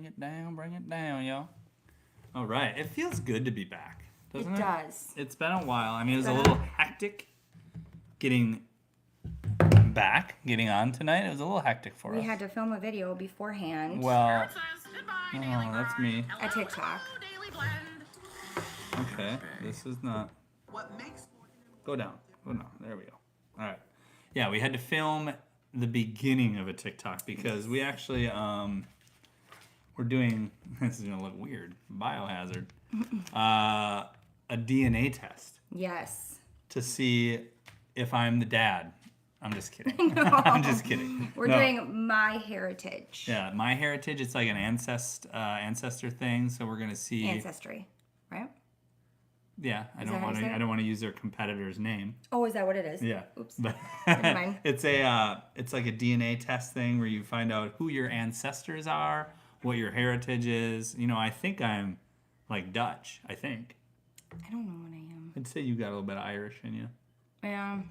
Bring it down, y'all. All right. It feels good to be back, doesn't it? It does. It's been a while. I mean, it was a little hectic getting on tonight. It was a little hectic for us. We had to film a video beforehand. Well, oh, that's me. A TikTok. Okay, this is not. Go down. There we go. All right. Yeah, we had to film the beginning of a TikTok because we actually we're doing. This is gonna look weird. Biohazard. A DNA test. Yes. To see if I'm the dad. I'm just kidding. No. I'm just kidding. We're doing My Heritage. Yeah, My Heritage. It's like an ancestor thing. So we're gonna see Ancestry, right? Yeah, I don't want to use their competitor's name. Oh, is that what it is? Yeah. Oops. But Never mind. it's like a DNA test thing where you find out who your ancestors are, what your heritage is. You know, I think I'm like Dutch. I think. I don't know what I am. I'd say you got a little bit of Irish in you. Yeah.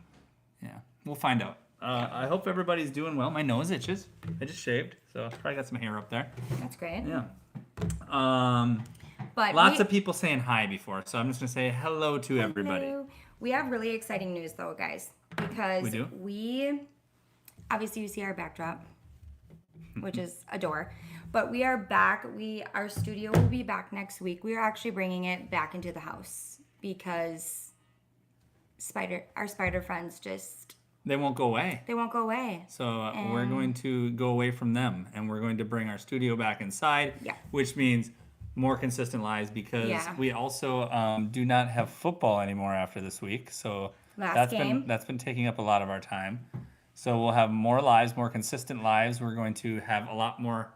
Yeah, we'll find out. I hope everybody's doing well. My nose itches. I just shaved, so probably got some hair up there. That's great. Yeah. But Lots of people saying hi before, so I'm just gonna say hello to everybody. Hello. We have really exciting news though, guys, because we obviously you see our backdrop, which is a door, but we are back. Our studio will be back next week. We are actually bringing it back into the house because our spider friends they won't go away. They won't go away. So we're going to go away from them, and we're going to bring our studio back inside, which means more consistent lives because we also do not have football anymore after this week. So that's been taking up a lot of our time. So we'll have more lives, more consistent lives. We're going to have a lot more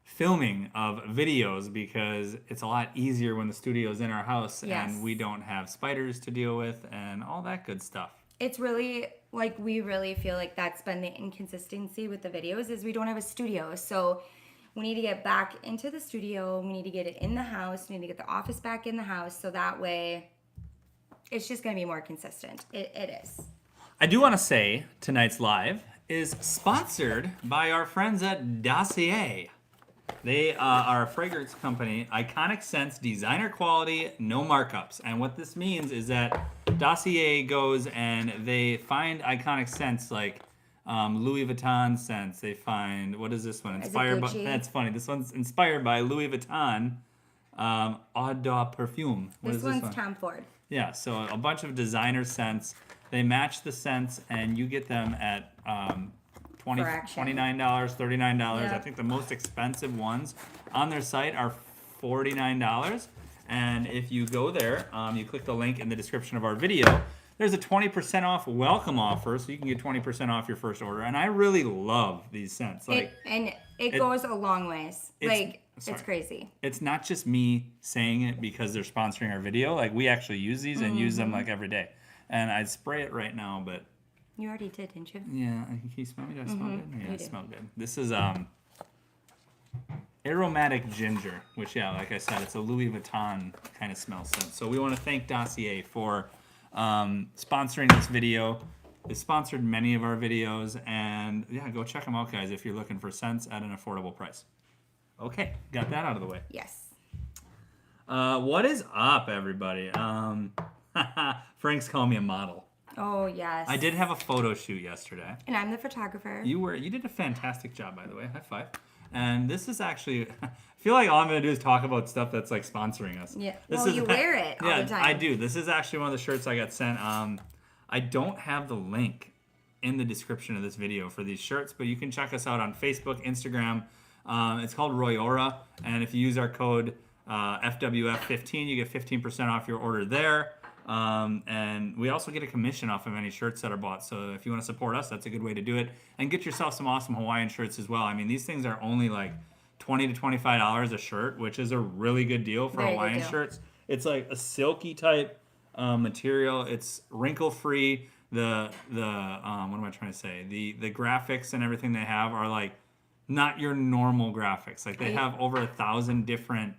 filming of videos because it's a lot easier when the studio's in our house and we don't have spiders to deal with and all that good stuff. It's really like we really feel like that's been the inconsistency with the videos is we don't have a studio. So we need to get back into the studio. We need to get it in the house. We need to get the office back in the house. So that way it's just going to be more consistent. It is. I do want to say tonight's live is sponsored by our friends at Dossier. They are a fragrance company, iconic scents, designer quality, no markups. And what this means is that Dossier goes and they find iconic scents like Louis Vuitton scents. They find, what is this one? Inspired by, that's funny. This one's inspired by Louis Vuitton Eau de Parfum. This one's Tom Ford. Yeah, so a bunch of designer scents. They match the scents and you get them at $29, $39. Yep. I think the most expensive ones on their site are $49. And if you go there, you click the link in the description of our video, there's a 20% off welcome offer, so you can get 20% off your first order. And I really love these scents. Like, it goes a long ways. It's crazy. It's not just me saying it because they're sponsoring our video. Like, we actually use these and use them like every day. And I'd spray it right now, but... You already did, didn't you? Yeah. Can you smell me? Do I smell good? Yeah, I smell good. This is aromatic ginger, which, like I said, it's a Louis Vuitton kind of smell scent. So we want to thank Dossier for sponsoring this video. They sponsored many of our videos. And, go check them out, guys, if you're looking for scents at an affordable price. Okay, got that out of the way. Yes. What is up, everybody? Frank's calling me a model. Oh, yes. I did have a photo shoot yesterday. And I'm the photographer. You did a fantastic job, by the way. High five. And this is actually, I feel like all I'm going to do is talk about stuff that's like sponsoring us. Yeah. You wear it all the time. I do. This is actually one of the shirts I got sent. I don't have the link in the description of this video for these shirts, but you can check us out on Facebook, Instagram. It's called Royora. And if you use our code FWF15, you get 15% off your order there. And we also get a commission off of any shirts that are bought. So if you want to support us, that's a good way to do it. And get yourself some awesome Hawaiian shirts as well. I mean, these things are only like $20 to $25 a shirt, which is a really good deal for Hawaiian shirts. It's like a silky type material. It's wrinkle free. What am I trying to say? The graphics and everything they have are like not your normal graphics. Like they have over 1,000 different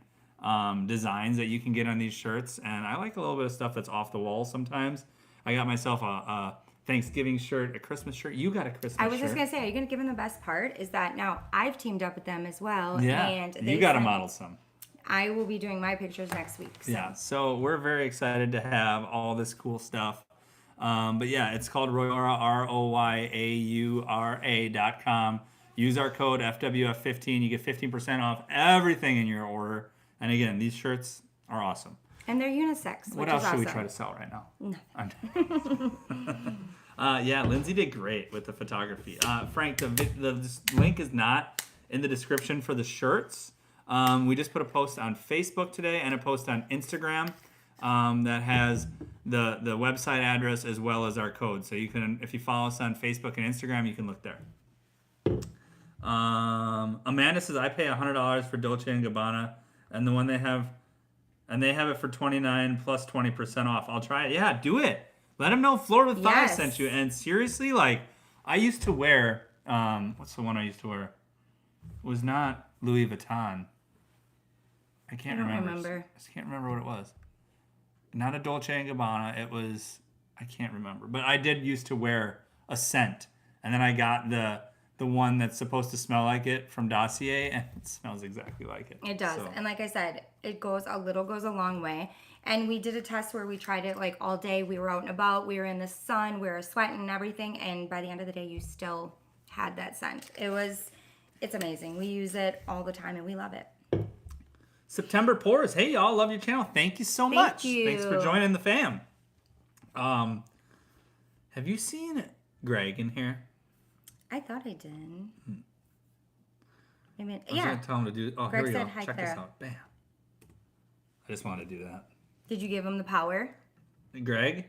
designs that you can get on these shirts, and I like a little bit of stuff that's off the wall sometimes. I got myself a Thanksgiving shirt, a Christmas shirt. You got a Christmas shirt. I was just going to say, are you going to give them the best part? Is that now I've teamed up with them as well. Yeah, and you got to model some. I will be doing my pictures next week. So. Yeah, so we're very excited to have all this cool stuff. But yeah, it's called Royaura, ROYAURA.com. Use our code FWF15. You get 15% off everything in your order. And again, these shirts are awesome. And they're unisex. What else should we try to sell right now? Nothing. Yeah, Lindsay did great with the photography. Frank, the link is not in the description for the shirts. We just put a post on Facebook today and a post on Instagram that has the website address as well as our code. So you can, if you follow us on Facebook and Instagram, you can look there. Amanda says, I pay $100 for Dolce & Gabbana, and the one they have it for $29 plus 20% off. I'll try it. Yeah, do it. Let them know Florida with Fire sent you. And seriously, like, I used to wear, what's the one I used to wear? It was not Louis Vuitton. I can't remember. I just can't remember what it was. Not a Dolce & Gabbana. It was, I can't remember. But I did used to wear a scent. And then I got the one that's supposed to smell like it from Dossier, and it smells exactly like it. It does. So. And like I said, it goes a long way. And we did a test where we tried it like all day. We were out and about. We were in the sun. We were sweating and everything. And by the end of the day, you still had that scent. It's amazing. We use it all the time, and we love it. September Pours. Hey, y'all. Love your channel. Thank you so much. Thanks for joining the fam. Have you seen Greg in here? I thought I did. I mean, I was going to tell him to do... Oh, Greg here we go. Hi, Check Clara. this out. Bam. I just wanted to do that. Did you give him the power? Greg?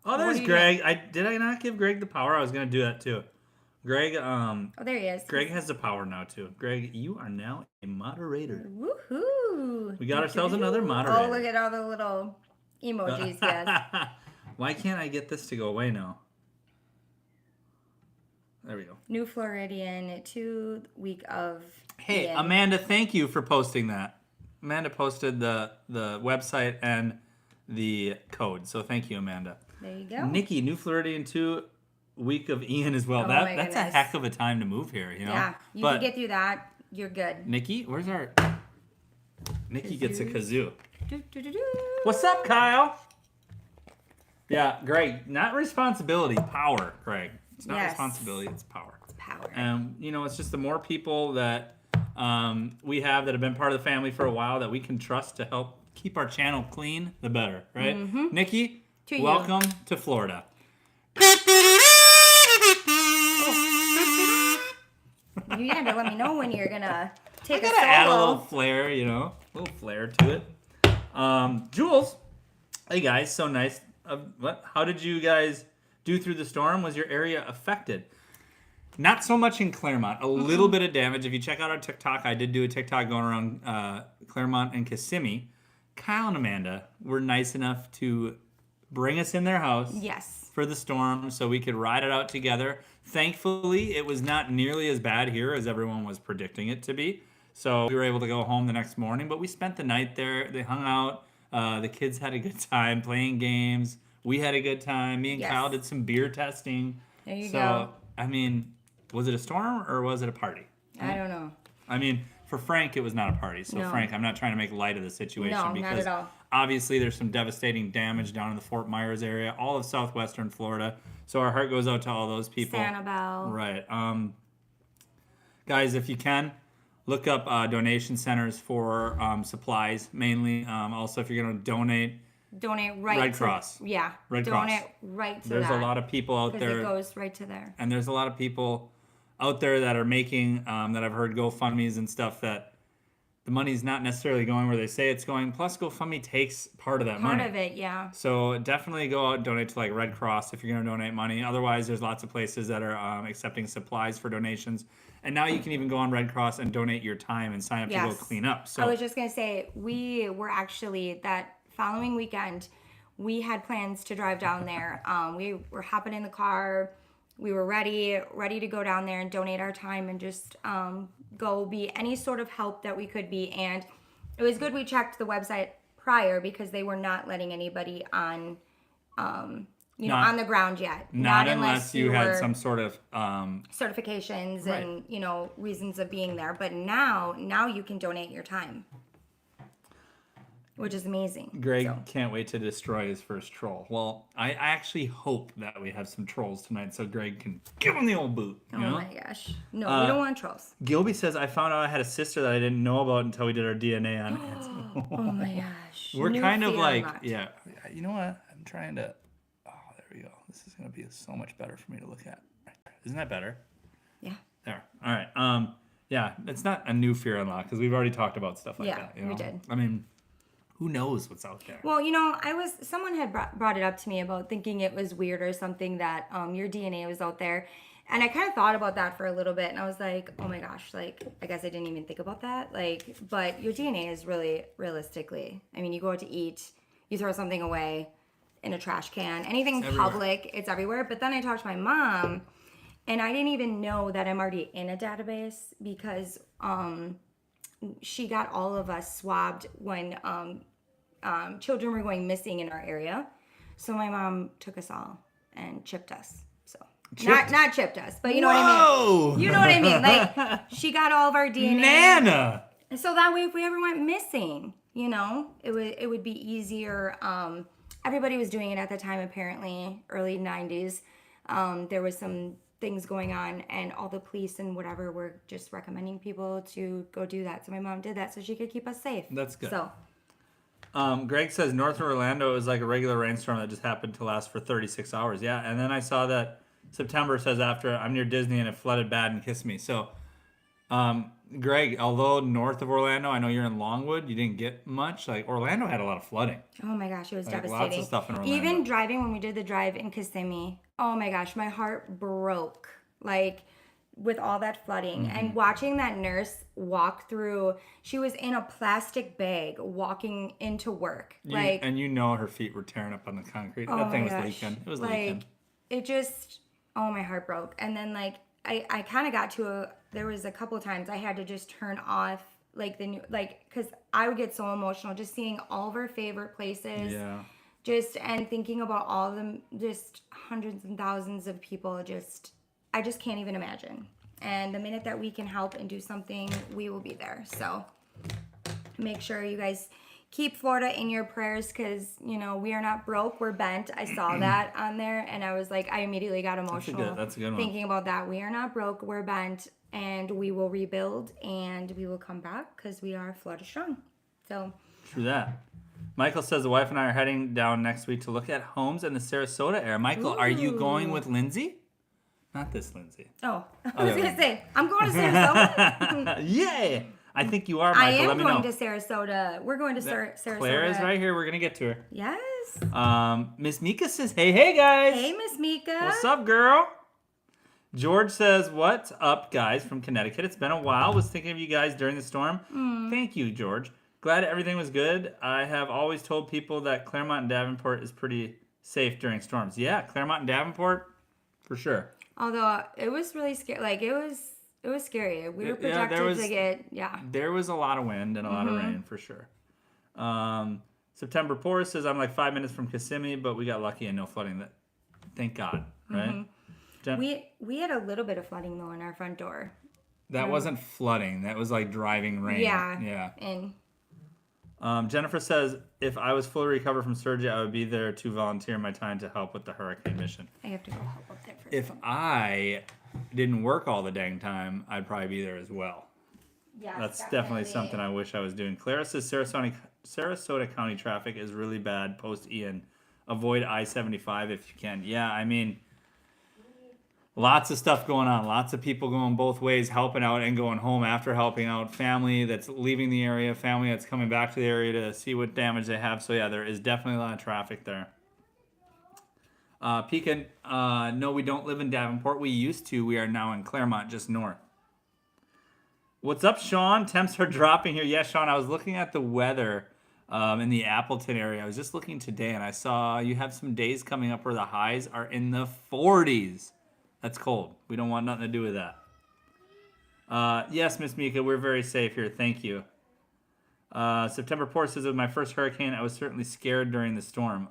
Oh, there's Greg. Did I not give Greg the power? I was going to do that too. Greg, oh, there he is. Greg has the power now too. Greg, you are now a moderator. Woohoo! We got ourselves another moderator. Oh, look at all the little emojis, yes. Why can't I get this to go away now? There we go. New Floridian, 2 week of... Hey, Ian. Amanda, thank you for posting that. Amanda posted the website and the code, so thank you, Amanda. There you go. Nikki, New Floridian 2 week of Ian as well. Oh, That's a heck of a time to move here, you know? Yeah, you can get through that. You're good. Nikki, where's our... Nikki gets a kazoo. Do. What's up, Kyle? Yeah, Greg, not responsibility, power, Greg. It's not responsibility, it's power. It's power. And, it's just the more people that we have that have been part of the family for a while that we can trust to help keep our channel clean, the better, right? Mm-hmm. Nikki, welcome to Florida. You had to let me know when you're going to take a solo. Add a little flair, a little flair to it. Jules, hey guys, so nice. How did you guys do through the storm? Was your area affected? Not so much in Claremont. A little bit of damage. If you check out our TikTok, I did do a TikTok going around Claremont and Kissimmee. Kyle and Amanda were nice enough to bring us in their house for the storm so we could ride it out together. Thankfully, it was not nearly as bad here as everyone was predicting it to be. So we were able to go home the next morning, but we spent the night there. They hung out. The kids had a good time playing games. We had a good time. Me and Kyle did some beer testing. There you go. I mean, was it a storm or was it a party? I don't know. I mean, for Frank, it was not a party. So, Frank, I'm not trying to make light of the situation because not at all. Obviously there's some devastating damage down in the Fort Myers area, all of southwestern Florida. So our heart goes out to all those people. Sanibel. Right. Guys, if you can, look up donation centers for supplies, mainly. Also, if you're going to donate right Red Cross. Yeah. Red donate Cross. Right to There's that. a lot of people out there. It goes right to there. And there's a lot of people out there that are making, that I've heard GoFundMes and stuff that the money's not necessarily going where they say it's going. Plus, GoFundMe takes part of that money. Part of it, yeah. So definitely go out and donate to like Red Cross if you're going to donate money. Otherwise, there's lots of places that are accepting supplies for donations. And now you can even go on Red Cross and donate your time and sign up to go clean up. So I was just going to say, we were actually, that following weekend, we had plans to drive down there. We were hopping in the car. We were ready to go down there and donate our time and just go be any sort of help that we could be. And it was good we checked the website prior because they were not letting anybody on on the ground yet. Not unless you had some sort of certifications right. and reasons of being there. But now you can donate your time, which is amazing. Greg can't wait to destroy his first troll. Well, I actually hope that we have some trolls tonight so Greg can give him the old boot. Oh my gosh. No, we don't want trolls. Gilby says, I found out I had a sister that I didn't know about until we did our DNA on it. Oh my gosh. We're kind of like, yeah. You know what? I'm trying to, there we go. This is going to be so much better for me to look at. Isn't that better? Yeah. There. All right. Yeah, it's not a new fear unlock because we've already talked about stuff like that. Yeah, we did. I mean, who knows what's out there? Well, someone had brought it up to me about thinking it was weird or something that your DNA was out there. And I kind of thought about that for a little bit. And I was like, oh my gosh, like, I guess I didn't even think about that. Like, but your DNA is really, realistically, I mean, you go out to eat, you throw something away in a trash can, anything public, it's everywhere. But then I talked to my mom, and I didn't even know that I'm already in a database because she got all of us swabbed when children were going missing in our area. So my mom took us all and chipped us. So not chipped us, but you know what I mean. You know what I mean. Like she got all of our DNA. Nana. And so that way, if we ever went missing, it would be easier. Everybody was doing it at the time. Apparently, early 90s. There was some things going on, and all the police and whatever were just recommending people to go do that. So my mom did that so she could keep us safe. That's good. So Greg says north of Orlando is like a regular rainstorm that just happened to last for 36 hours. Yeah, and then I saw that September says after I'm near Disney and it flooded bad and kissed me. So, Greg, although north of Orlando, I know you're in Longwood, you didn't get much. Like Orlando had a lot of flooding. Oh my gosh, it was devastating. Lots of stuff in Orlando. Even driving when we did the drive in Kissimmee, oh my gosh, my heart broke. Like with all that flooding and watching that nurse walk through, she was in a plastic bag walking into work. And her feet were tearing up on the concrete. Oh that thing was gosh. leaking. It was like, leaking. It just, my heart broke. And then I kind of got there was a couple of times I had to just turn off because I would get so emotional just seeing all of our favorite places. Yeah. And thinking about all of them, just hundreds and thousands of people, I just can't even imagine. And the minute that we can help and do something, we will be there. So make sure you guys keep Florida in your prayers because, we are not broke. We're bent. I saw that on there. And I was like, I immediately got emotional. That's a good one. Thinking about that. We are not broke. We're bent. And we will rebuild. And we will come back because we are Florida strong. So True that. Michael says the wife and I are heading down next week to look at homes in the Sarasota area. Michael, Are you going with Lindsay? Not this Lindsay. Oh, I was going to say, I'm going to Sarasota. Yay! I think you are, Michael. Let me know. I am going to Sarasota. We're going to Sarasota. Claire is right here. We're going to get to her. Yes. Miss Mika says, hey, guys. Hey, Miss Mika. What's up, girl? George says, what's up, guys, from Connecticut? It's been a while. Was thinking of you guys during the storm. Thank you, George. Glad everything was good. I have always told people that Claremont and Davenport is pretty safe during storms. Yeah, Claremont and Davenport, for sure. Although it was really scary. It was scary. We were projected to get, There was a lot of wind and a lot of rain, for sure. September Poor says, I'm like 5 minutes from Kissimmee, but we got lucky and no flooding. Thank God, right? We had a little bit of flooding, though, in our front door. That wasn't flooding. That was like driving rain. Yeah. And Jennifer says, if I was fully recovered from surgery, I would be there to volunteer my time to help with the hurricane mission. I have to go help up there first. If I didn't work all the dang time, I'd probably be there as well. Yeah, That's definitely something I wish I was doing. Clara says Sarasota County traffic is really bad post Ian. Avoid I-75 if you can. Yeah, I mean, lots of stuff going on. Lots of people going both ways, helping out and going home after helping out. Family that's leaving the area, family that's coming back to the area to see what damage they have. So, yeah, there is definitely a lot of traffic there. Pekin, no, we don't live in Davenport. We used to. We are now in Claremont, just north. What's up, Sean? Temps are dropping here. Yeah, Sean, I was looking at the weather in the Appleton area. I was just looking today, and I saw you have some days coming up where the highs are in the 40s. That's cold. We don't want nothing to do with that. Yes, Miss Mika, we're very safe here. Thank you. September Poor says, with my first hurricane, I was certainly scared during the storm.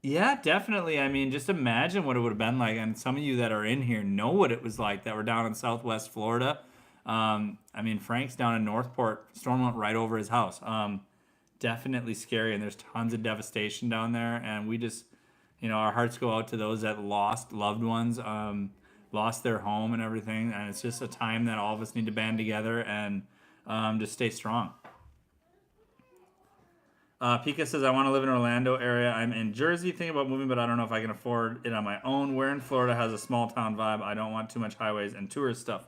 Yeah, definitely. I mean, just imagine what it would have been like. And some of you that are in here know what it was like that were down in Southwest Florida. I mean, Frank's down in Northport. Storm went right over his house. Definitely scary. And there's tons of devastation down there. And we just, our hearts go out to those that lost loved ones, lost their home and everything. And it's just a time that all of us need to band together and just stay strong. Pika says, I want to live in Orlando area. I'm in Jersey, thinking about moving, but I don't know if I can afford it on my own. Where in Florida has a small town vibe? I don't want too much highways and tourist stuff.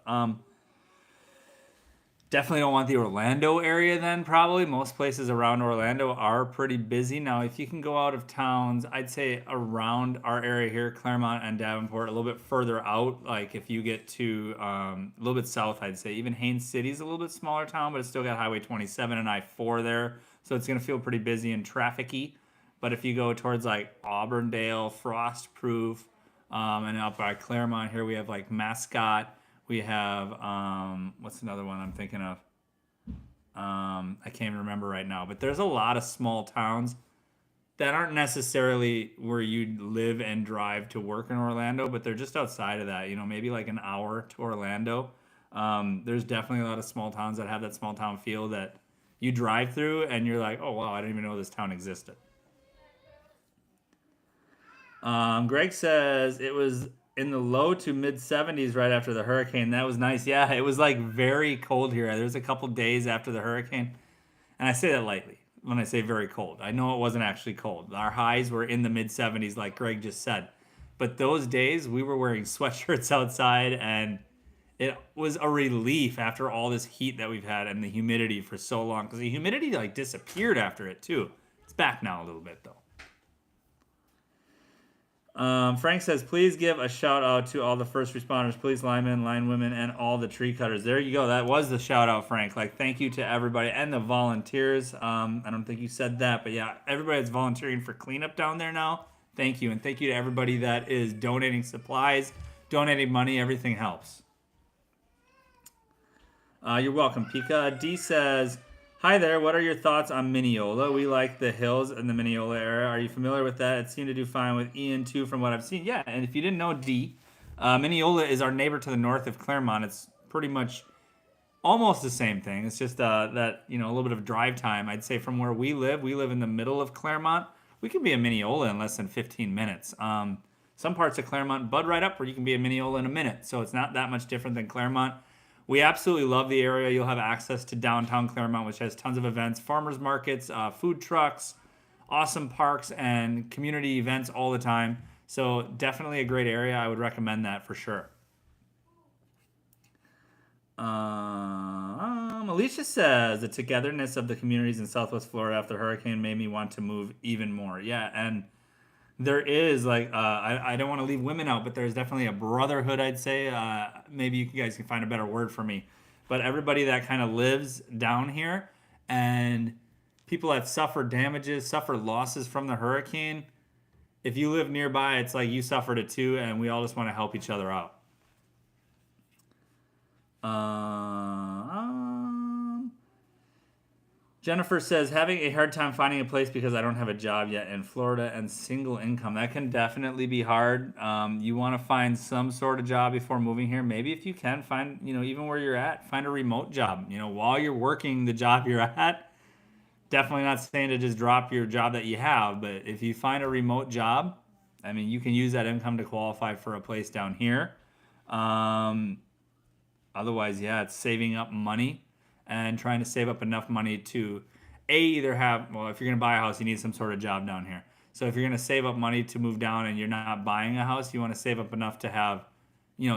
Definitely don't want the Orlando area then, probably. Most places around Orlando are pretty busy. Now, if you can go out of towns, I'd say around our area here, Claremont and Davenport, a little bit further out. Like if you get to a little bit south, I'd say. Even Haines City's a little bit smaller town, but it's still got Highway 27 and I-4 there. So it's going to feel pretty busy and trafficy. But if you go towards like Auburndale, Frostproof, and up by Claremont here, we have like Mascot. We have, what's another one I'm thinking of? I can't even remember right now. But there's a lot of small towns that aren't necessarily where you live and drive to work in Orlando, but they're just outside of that. Maybe like an hour to Orlando. There's definitely a lot of small towns that have that small town feel that you drive through and you're like, oh, wow, I didn't even know this town existed. Greg says it was in the low to mid 70s right after the hurricane. That was nice. Yeah, it was like very cold here. There was a couple days after the hurricane. And I say that lightly when I say very cold. I know it wasn't actually cold. Our highs were in the mid 70s like Greg just said. But those days we were wearing sweatshirts outside and it was a relief after all this heat that we've had and the humidity for so long. Because the humidity like disappeared after it too. It's back now a little bit though. Frank says, please give a shout out to all the first responders, police, linemen, linewomen, and all the tree cutters. There you go. That was the shout out, Frank. Like, thank you to everybody and the volunteers. I don't think you said that, but yeah, everybody that's volunteering for cleanup down there now. Thank you. And thank you to everybody that is donating supplies, donating money. Everything helps. You're welcome, Pika. D says, hi there, what are your thoughts on Mineola? We like the hills in the Mineola area. Are you familiar with that? It seemed to do fine with Ian too from what I've seen. Yeah, and if you didn't know, D, Mineola is our neighbor to the north of Claremont. It's pretty much almost the same thing. It's just that, a little bit of drive time. I'd say from where we live in the middle of Claremont. We can be in Mineola in less than 15 minutes. Some parts of Claremont bud right up where you can be in Mineola in a minute. So it's not that much different than Claremont. We absolutely love the area. You'll have access to downtown Claremont, which has tons of events, farmers markets, food trucks, awesome parks, and community events all the time. So definitely a great area. I would recommend that for sure. Alicia says, the togetherness of the communities in Southwest Florida after the hurricane made me want to move even more. Yeah, and there is, I don't want to leave women out, but there's definitely a brotherhood, I'd say. Maybe you guys can find a better word for me. But everybody that kind of lives down here and people that suffer damages, suffer losses from the hurricane, if you live nearby, it's like you suffered it too, and we all just want to help each other out. Jennifer says, having a hard time finding a place because I don't have a job yet in Florida and single income. That can definitely be hard. You want to find some sort of job before moving here. Maybe if you can find, even where you're at, find a remote job. While you're working the job you're at, definitely not saying to just drop your job that you have, but if you find a remote job, you can use that income to qualify for a place down here. Otherwise, yeah, it's saving up money and trying to save up enough money to either have, if you're going to buy a house, you need some sort of job down here. So if you're going to save up money to move down and you're not buying a house, you want to save up enough to have,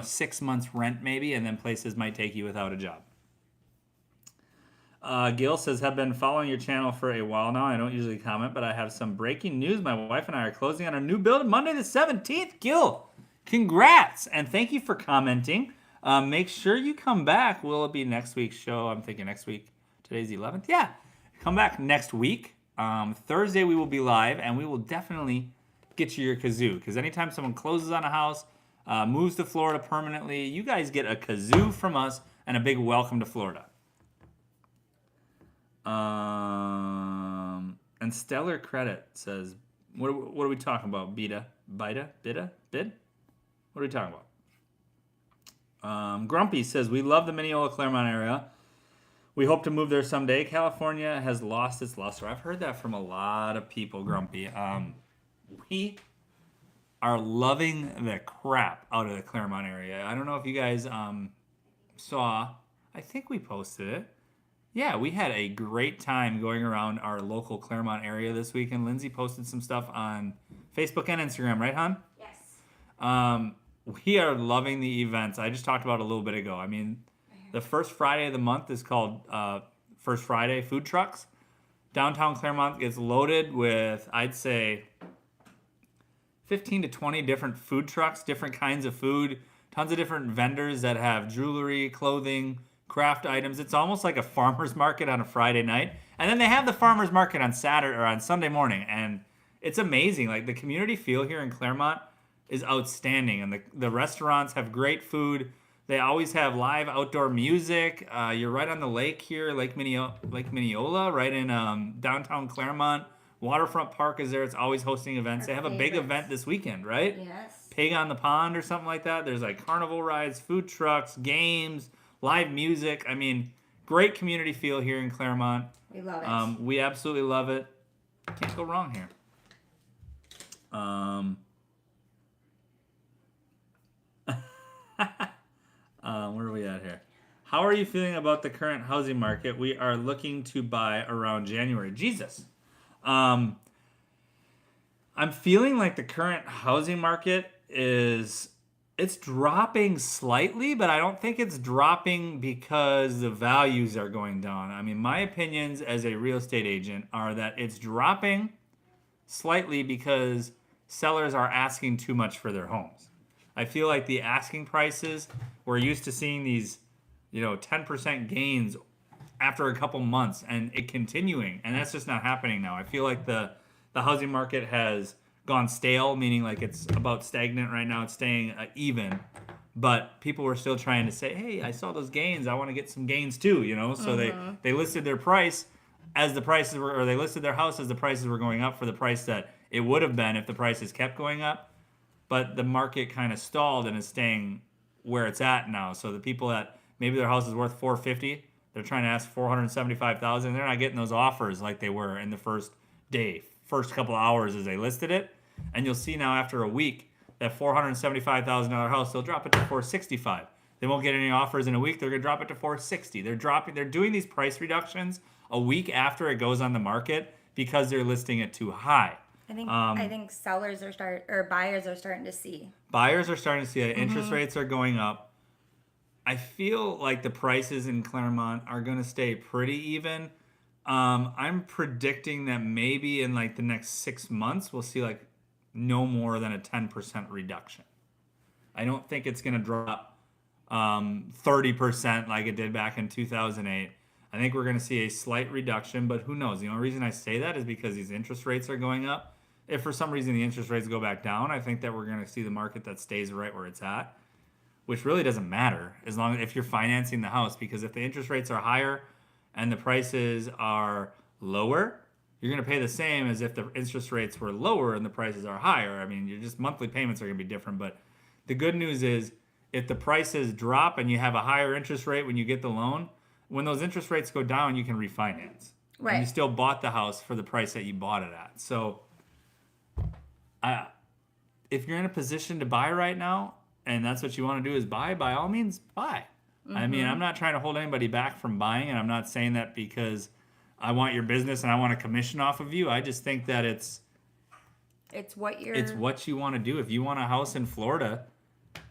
6 months rent maybe, and then places might take you without a job. Gil says, have been following your channel for a while now. I don't usually comment, but I have some breaking news. My wife and I are closing on our new build Monday the 17th. Gil, congrats, and thank you for commenting. Make sure you come back. Will it be next week's show? I'm thinking next week. Today's the 11th. Yeah. Come back next week. Thursday we will be live, and we will definitely get you your kazoo. Because anytime someone closes on a house, moves to Florida permanently, you guys get a kazoo from us and a big welcome to Florida. And Stellar Credit says, What are we talking about? Bida? Bid? What are we talking about? Grumpy says, we love the Mineola Claremont area. We hope to move there someday. California has lost its luster. I've heard that from a lot of people, Grumpy. We are loving the crap out of the Claremont area. I don't know if you guys saw. I think we posted it. Yeah, we had a great time going around our local Claremont area this weekend. Lindsay posted some stuff on Facebook and Instagram, right, hon? Yes. We are loving the events. I just talked about it a little bit ago. I mean, the first Friday of the month is called First Friday Food Trucks. Downtown Claremont gets loaded with, I'd say, 15 to 20 different food trucks, different kinds of food, tons of different vendors that have jewelry, clothing, craft items. It's almost like a farmer's market on a Friday night. And then they have the farmer's market on Saturday or on Sunday morning. And it's amazing. Like, the community feel here in Claremont is outstanding. And the restaurants have great food. They always have live outdoor music. You're right on the lake here, Lake Mineola, right in downtown Claremont. Waterfront Park is there. It's always hosting events. They have a big event this weekend, right? Yes. Pig on the Pond or something like that. There's like carnival rides, food trucks, games, live music. I mean, great community feel here in Claremont. We love it. We absolutely love it. Can't go wrong here. Where are we at here? How are you feeling about the current housing market? We are looking to buy around January. Jesus. I'm feeling like the current housing market it's dropping slightly, but I don't think it's dropping because the values are going down. I mean, my opinions as a real estate agent are that it's dropping slightly because sellers are asking too much for their homes. I feel like the asking prices, we're used to seeing these, 10% gains after a couple months and it continuing, and that's just not happening now. I feel like the housing market has gone stale, meaning like it's about stagnant right now. It's staying even, but people were still trying to say, hey, I saw those gains. I want to get some gains too, So they listed their price as the prices were, or they listed their house as the prices were going up for the price that it would have been if the prices kept going up. But the market kind of stalled and is staying where it's at now. So the people that maybe their house is worth $450, they're trying to ask $475,000. They're not getting those offers like they were in the first couple hours as they listed it. And you'll see now after a week that $475,000 house, they'll drop it to $465,000. They won't get any offers in a week. They're gonna drop it to $460,000. They're doing these price reductions a week after it goes on the market because they're listing it too high. I think buyers are starting to see. Buyers are starting to see that interest rates are going up. I feel like the prices in Claremont are going to stay pretty even. I'm predicting that maybe in like the next 6 months, we'll see like no more than a 10% reduction. I don't think it's going to drop 30% like it did back in 2008. I think we're going to see a slight reduction, but who knows? The only reason I say that is because these interest rates are going up. If for some reason the interest rates go back down, I think that we're going to see the market that stays right where it's at, which really doesn't matter as long as if you're financing the house, because if the interest rates are higher and the prices are lower, you're going to pay the same as if the interest rates were lower and the prices are higher. I mean, your just monthly payments are going to be different, but the good news is if the prices drop and you have a higher interest rate when you get the loan, when those interest rates go down, you can refinance. Right. And you still bought the house for the price that you bought it at. So if you're in a position to buy right now and that's what you want to do is buy, by all means, buy. Mm-hmm. I mean, I'm not trying to hold anybody back from buying, and I'm not saying that because I want your business and I want a commission off of you. I just think that it's what you want to do. If you want a house in Florida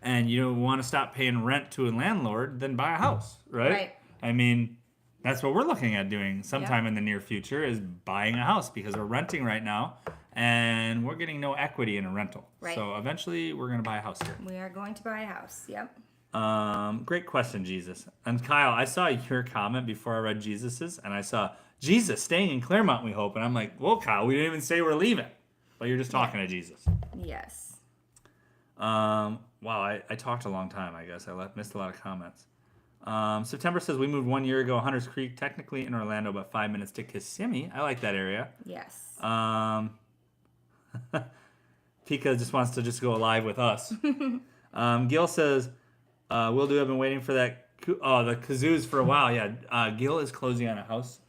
and you don't want to stop paying rent to a landlord, then buy a house, right? I mean, that's what we're looking at doing sometime in the near future is buying a house because we're renting right now and we're getting no equity in a rental. Right. So eventually we're going to buy a house here. We are going to buy a house. Yep. Great question, Jesus. And Kyle, I saw your comment before I read Jesus's, and I saw Jesus staying in Claremont, we hope. And I'm like, well, Kyle, we didn't even say we're leaving. But you're just talking to Jesus. Yes. Wow, I talked a long time, I guess. I missed a lot of comments. September says, we moved 1 year ago, Hunters Creek, technically in Orlando, about 5 minutes to Kissimmee. I like that area. Yes. Pika just wants to just go live with us. Gil says, will do. I've been waiting for that. The kazoos for a while. Yeah. Gil is closing on a house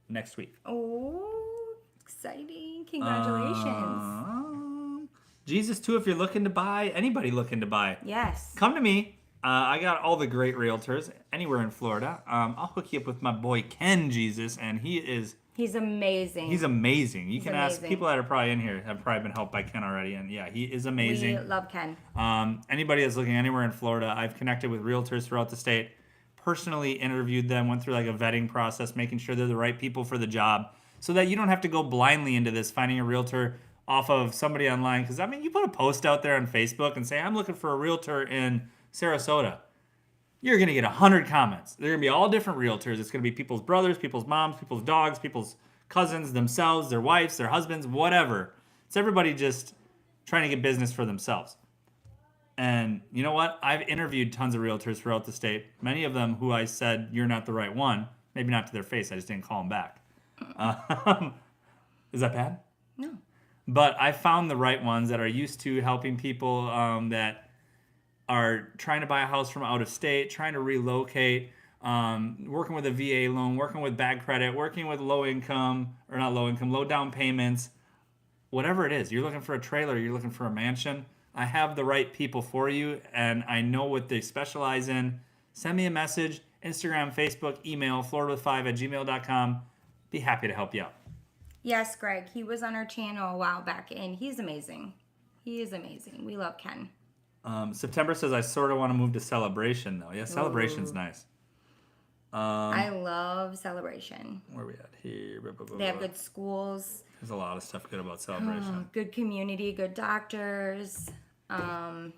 next week. Oh, exciting. Congratulations. Jesus, too, if you're looking to buy, anybody looking to buy. Yes. Come to me. I got all the great realtors anywhere in Florida. I'll hook you up with my boy Ken Jesus, and he's amazing. He's amazing. You can ask people that are probably in here have probably been helped by Ken already, and yeah, he is amazing. We love Ken. Anybody that's looking anywhere in Florida, I've connected with realtors throughout the state, personally interviewed them, went through like a vetting process, making sure they're the right people for the job, so that you don't have to go blindly into this, finding a realtor off of somebody online. Because I mean, you put a post out there on Facebook and say, I'm looking for a realtor in Sarasota. You're going to get 100 comments. They're going to be all different realtors. It's going to be people's brothers, people's moms, people's dogs, people's cousins, themselves, their wives, their husbands, whatever. It's everybody just trying to get business for themselves. And you know what? I've interviewed tons of realtors throughout the state. Many of them who I said, you're not the right one. Maybe not to their face. I just didn't call them back. Is that bad? No. But I found the right ones that are used to helping people that are trying to buy a house from out of state, trying to relocate, working with a VA loan, working with bad credit, working with low down payments, whatever it is. You're looking for a trailer, you're looking for a mansion. I have the right people for you, and I know what they specialize in. Send me a message, Instagram, Facebook, email, floridawith5@gmail.com. Be happy to help you out. Yes, Greg. He was on our channel a while back, and he's amazing. He is amazing. We love Ken. September says, I sort of want to move to Celebration, though. Yeah, Celebration's nice. I love Celebration. Where are we at here? They have good schools. There's a lot of stuff good about Celebration. Good community, good doctors. I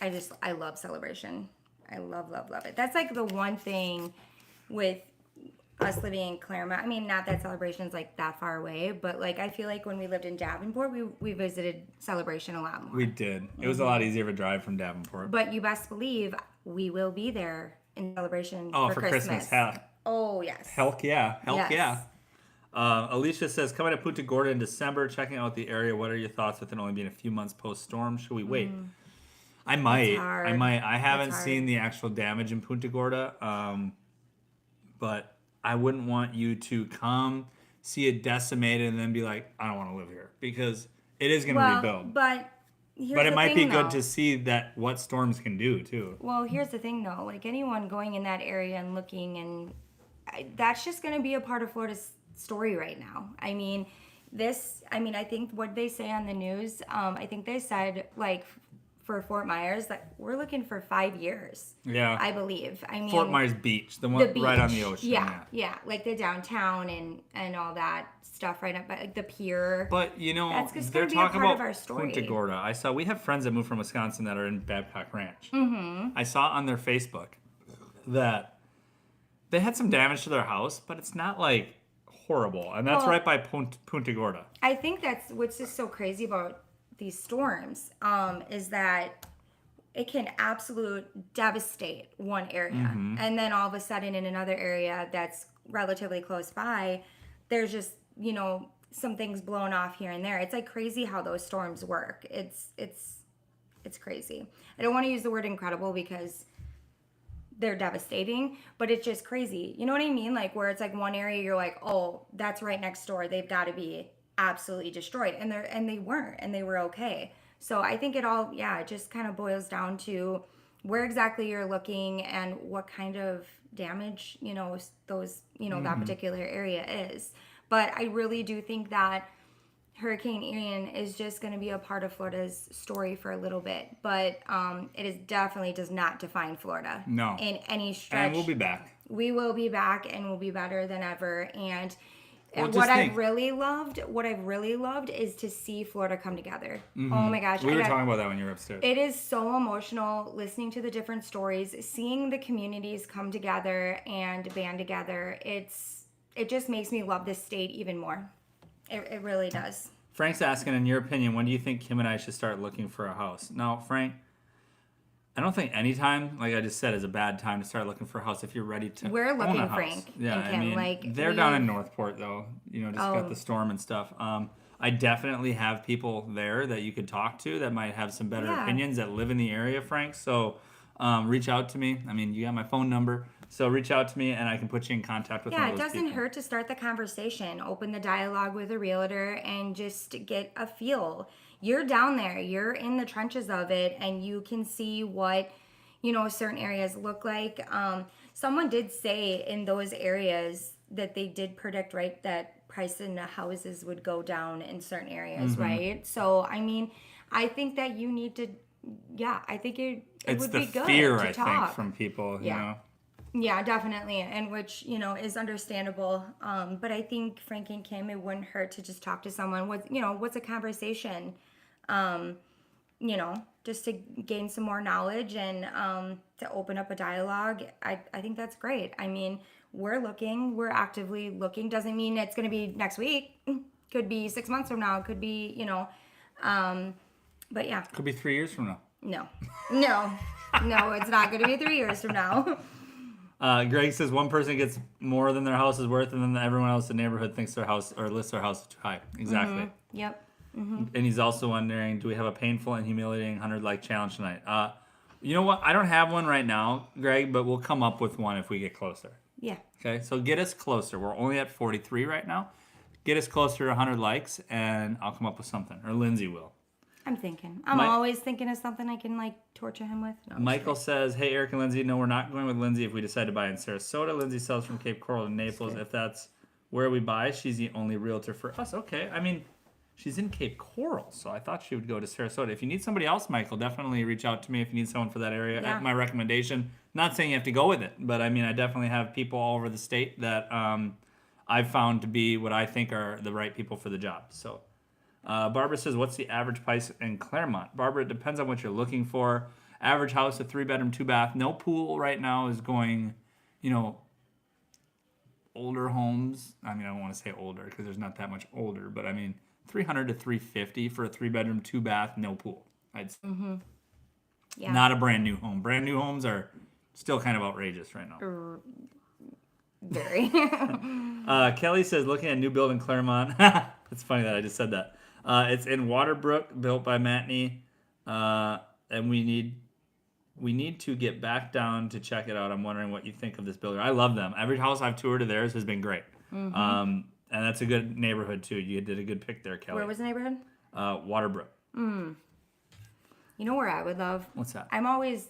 love Celebration. I love it. That's like the one thing with us living in Claremont. I mean, not that Celebration's like that far away, but like I feel like when we lived in Davenport, we visited Celebration a lot more. We did. It was a lot easier of a drive from Davenport. But you best believe we will be there in Celebration for Christmas. Oh, yes. Heck yeah. Alicia says, coming to Punta Gorda in December, checking out the area. What are your thoughts with it only being a few months post-storm? Should we wait? I might. I haven't seen the actual damage in Punta Gorda, but I wouldn't want you to come, see it decimated, and then be like, I don't want to live here. Because it is going to rebuild. But it might be good to see that what storms can do, too. Well, here's the thing, though. Like, anyone going in that area and looking, and that's just going to be a part of Florida's story right now. I mean, I think what they say on the news, I think they said, like, for Fort Myers, that we're looking for 5 years. Yeah. I believe. I mean, Fort Myers Beach, the one right on the ocean. Yeah. Like the downtown and all that stuff right up by like the pier. But you know, that's just they're talking about our story. Punta Gorda. We have friends that moved from Wisconsin that are in Babcock Ranch. Mm-hmm. I saw on their Facebook that they had some damage to their house, but it's not like horrible. And that's right by Punta Gorda. I think that's what's just so crazy about these storms is that it can absolutely devastate one area, and then all of a sudden in another area that's relatively close by, there's just some things blown off here and there. It's like crazy how those storms work. It's crazy. I don't want to use the word incredible because they're devastating, but it's just crazy. You know what I mean? Like where it's like one area you're like, oh, that's right next door. They've got to be absolutely destroyed, and they weren't, and they were okay. So I think it just kind of boils down to where exactly you're looking and what kind of damage that particular area is. But I really do think that Hurricane Ian is just going to be a part of Florida's story for a little bit, but it definitely does not define Florida. No, in any stretch. And we'll be back. We will be back, and we'll be better than ever. And what I've really loved is to see Florida come together. Mm-hmm. Oh my gosh. We were talking about that when you were upstairs. It is so emotional listening to the different stories, seeing the communities come together and band together. It just makes me love this state even more. It really does. Frank's asking, in your opinion, when do you think Kim and I should start looking for a house? Now, Frank, I don't think any time, like I just said, is a bad time to start looking for a house if you're ready to We're own looking, a house. Frank Yeah, and Kim. they're down in Northport, though. Got the storm and stuff. I definitely have people there that you could talk to that might have some better opinions that live in the area, Frank. So reach out to me. I mean, you got my phone number. So reach out to me and I can put you in contact with one of those people. Yeah, it doesn't hurt to start the conversation, open the dialogue with a realtor, and just get a feel. You're down there. You're in the trenches of it, and you can see what, certain areas look like. Someone did say in those areas that they did predict, right, that price in the houses would go down in certain areas, right? So, I mean, I think that you need to, I think it would be good to talk. It's the fear, I think, from people, you know. Yeah, definitely, and which, is understandable. But I think, Frank and Kim, it wouldn't hurt to just talk to someone. What's a conversation? Just to gain some more knowledge and to open up a dialogue. I think that's great. I mean, we're actively looking. Doesn't mean it's going to be next week. Could be 6 months from now. It could be, but yeah. Could be 3 years from now. No, it's not going to be 3 years from now. Greg says one person gets more than their house is worth, and then everyone else in the neighborhood thinks their house or lists their house too high. Exactly. Mm-hmm. Yep. Mm-hmm. And he's also wondering, do we have a painful and humiliating 100-like challenge tonight? You know what? I don't have one right now, Greg, but we'll come up with one if we get closer. Yeah. Okay, so get us closer. We're only at 43 right now. Get us closer to 100 likes, and I'll come up with something. Or Lindsay will. I'm thinking. I'm always thinking of something I can, torture him with. No, Michael says, hey, Eric and Lindsay, no, we're not going with Lindsay if we decide to buy in Sarasota. Lindsay sells from Cape Coral to Naples. If that's where we buy, she's the only realtor for us. Okay, I mean, she's in Cape Coral, so I thought she would go to Sarasota. If you need somebody else, Michael, definitely reach out to me if you need someone for that area. Yeah. My recommendation, not saying you have to go with it, but I mean, I definitely have people all over the state that I've found to be what I think are the right people for the job. So Barbara says, what's the average price in Claremont? Barbara, it depends on what you're looking for. Average house, a 3-bedroom, 2-bath, no pool right now is going, older homes. I mean, I don't want to say older because there's not that much older, but I mean, $300 to $350 for a 3-bedroom, 2-bath, no pool. I'd say. Mm-hmm. Yeah. Not a brand new home. Brand new homes are still kind of outrageous right now. Very. Kelly says, looking at a new build in Claremont. It's funny that I just said that. It's in Waterbrook, built by Matney, and we need to get back down to check it out. I'm wondering what you think of this builder. I love them. Every house I've toured of theirs has been great. Mm-hmm. And that's a good neighborhood too. You did a good pick there, Kelly. Where was the neighborhood? Waterbrook. You know where I would love? What's that? I'm always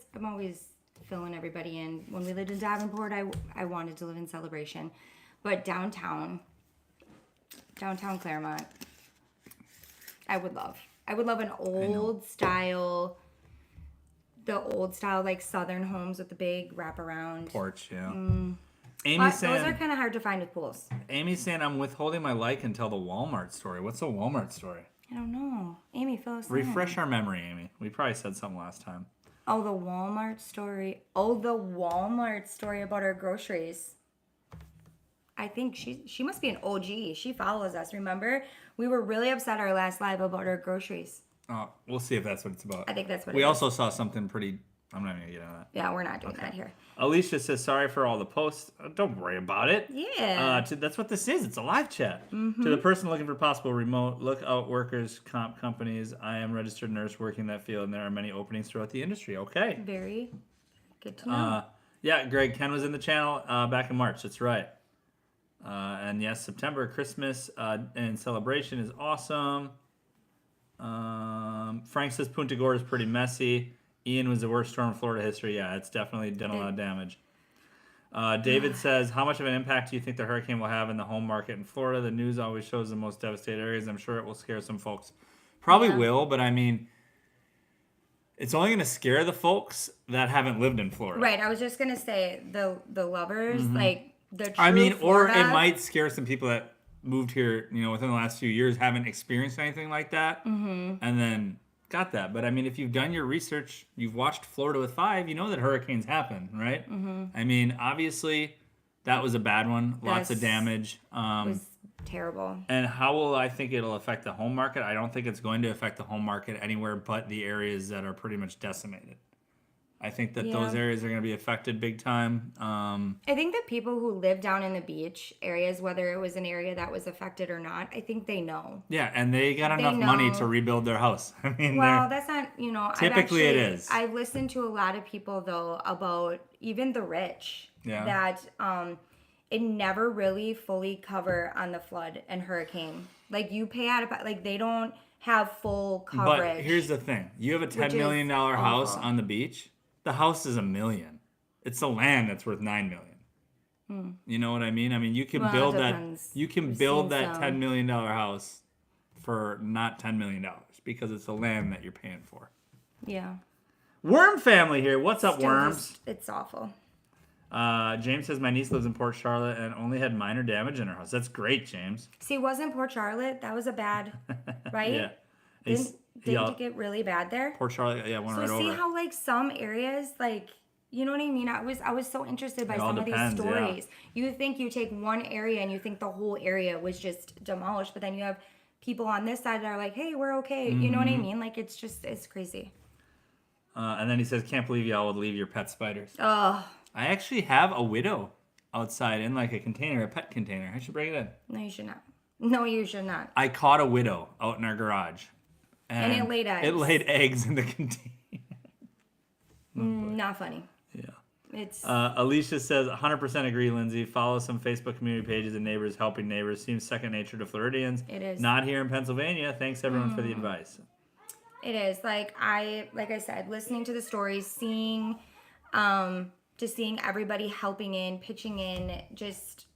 filling everybody in. When we lived in Davenport, I wanted to live in Celebration, but downtown Claremont, I would love an old style, Southern homes with the big wraparound porch. Yeah. Those are kind of hard to find with pools. Amy's saying I'm withholding my like until the Walmart story. What's the Walmart story? I don't know. Amy, fill us in. Refresh our memory, Amy. We probably said something last time. Oh, the Walmart story. Oh, the Walmart story about our groceries. I think she must be an OG. She follows us, remember? We were really upset our last live about our groceries. We'll see if that's what it's about. I think that's what it is. We also saw something pretty... I'm not going to get into that. Yeah, we're not doing that here. Alicia says, sorry for all the posts. Don't worry about it. Yeah. That's what this is. It's a live chat. Mm-hmm. To the person looking for possible remote, look out workers, comp companies. I am registered nurse working in that field, and there are many openings throughout the industry. Okay. Very good to know. Yeah, Greg, Ken was in the channel back in March. That's right. And yes, September, Christmas and celebration is awesome. Frank says Punta Gorda is pretty messy. Ian was the worst storm in Florida history. Yeah, it's definitely done a lot of damage. David says, how much of an impact do you think the hurricane will have in the home market in Florida? The news always shows the most devastated areas. I'm sure it will scare some folks. Probably will, but I mean, it's only going to scare the folks that haven't lived in Florida. Right. I was just going to say the lovers, the true or Florida. It might scare some people that moved here, within the last few years, haven't experienced anything like that, and then got that. But I mean, if you've done your research, you've watched Florida with 5, you know that hurricanes happen, right? I mean, obviously, that was a bad one. Lots of damage. It was terrible. And how will I think it'll affect the home market? I don't think it's going to affect the home market anywhere but the areas that are pretty much decimated. I think that those areas are going to be affected big time. I think that people who live down in the beach areas, whether it was an area that was affected or not, I think they know. Yeah, and they got enough money to rebuild their house. I mean, well, that's not, typically it is. I've listened to a lot of people, though, about even the rich, that it never really fully cover on the flood and hurricane. Like, you pay out of, like, they don't have full coverage. But here's the thing. You have a $10 million house on the beach. The house is $1 million. It's the land that's worth $9 million. You know what I mean? I mean, you can build that. You can build that $10 million house for not $10 million because it's the land that you're paying for. Yeah. Worm family here. What's up, worms? It's awful. James says my niece lives in Port Charlotte and only had minor damage in her house. That's great, James. See, it wasn't Port Charlotte. That was a bad, right? Yeah. Didn't it get really bad there? Port Charlotte, yeah, went right over. So see how like some areas, like, you know what I mean? I was so interested by some of these stories. Yeah. You think you take one area and you think the whole area was just demolished, but then you have people on this side that are like, hey, we're okay. You know what I mean? Like, it's crazy. And then he says, can't believe y'all would leave your pet spiders. Oh. I actually have a widow outside in like a container, a pet container. I should bring it in. No, you should not. No, you should not. I caught a widow out in our garage. And it laid eggs. It laid eggs in the container. Not funny. Yeah. It's Alicia says, 100% agree, Lindsay. Follow some Facebook community pages and neighbors helping neighbors. Seems second nature to Floridians. It is. Not here in Pennsylvania. Thanks, everyone, for the advice. It is. Like I said, listening to the stories, seeing everybody helping in, pitching in, just,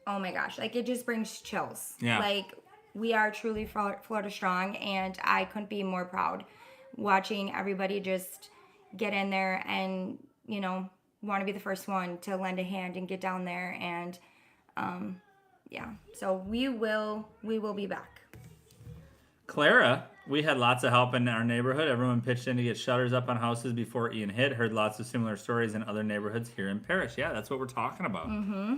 oh my gosh. Like, it just brings chills. Yeah. Like, we are truly Florida strong, and I couldn't be more proud watching everybody just get in there and, want to be the first one to lend a hand and get down there. And, so we will be back. Clara, we had lots of help in our neighborhood. Everyone pitched in to get shutters up on houses before Ian hit. Heard lots of similar stories in other neighborhoods here in Parrish. Yeah, that's what we're talking about. Mm-hmm.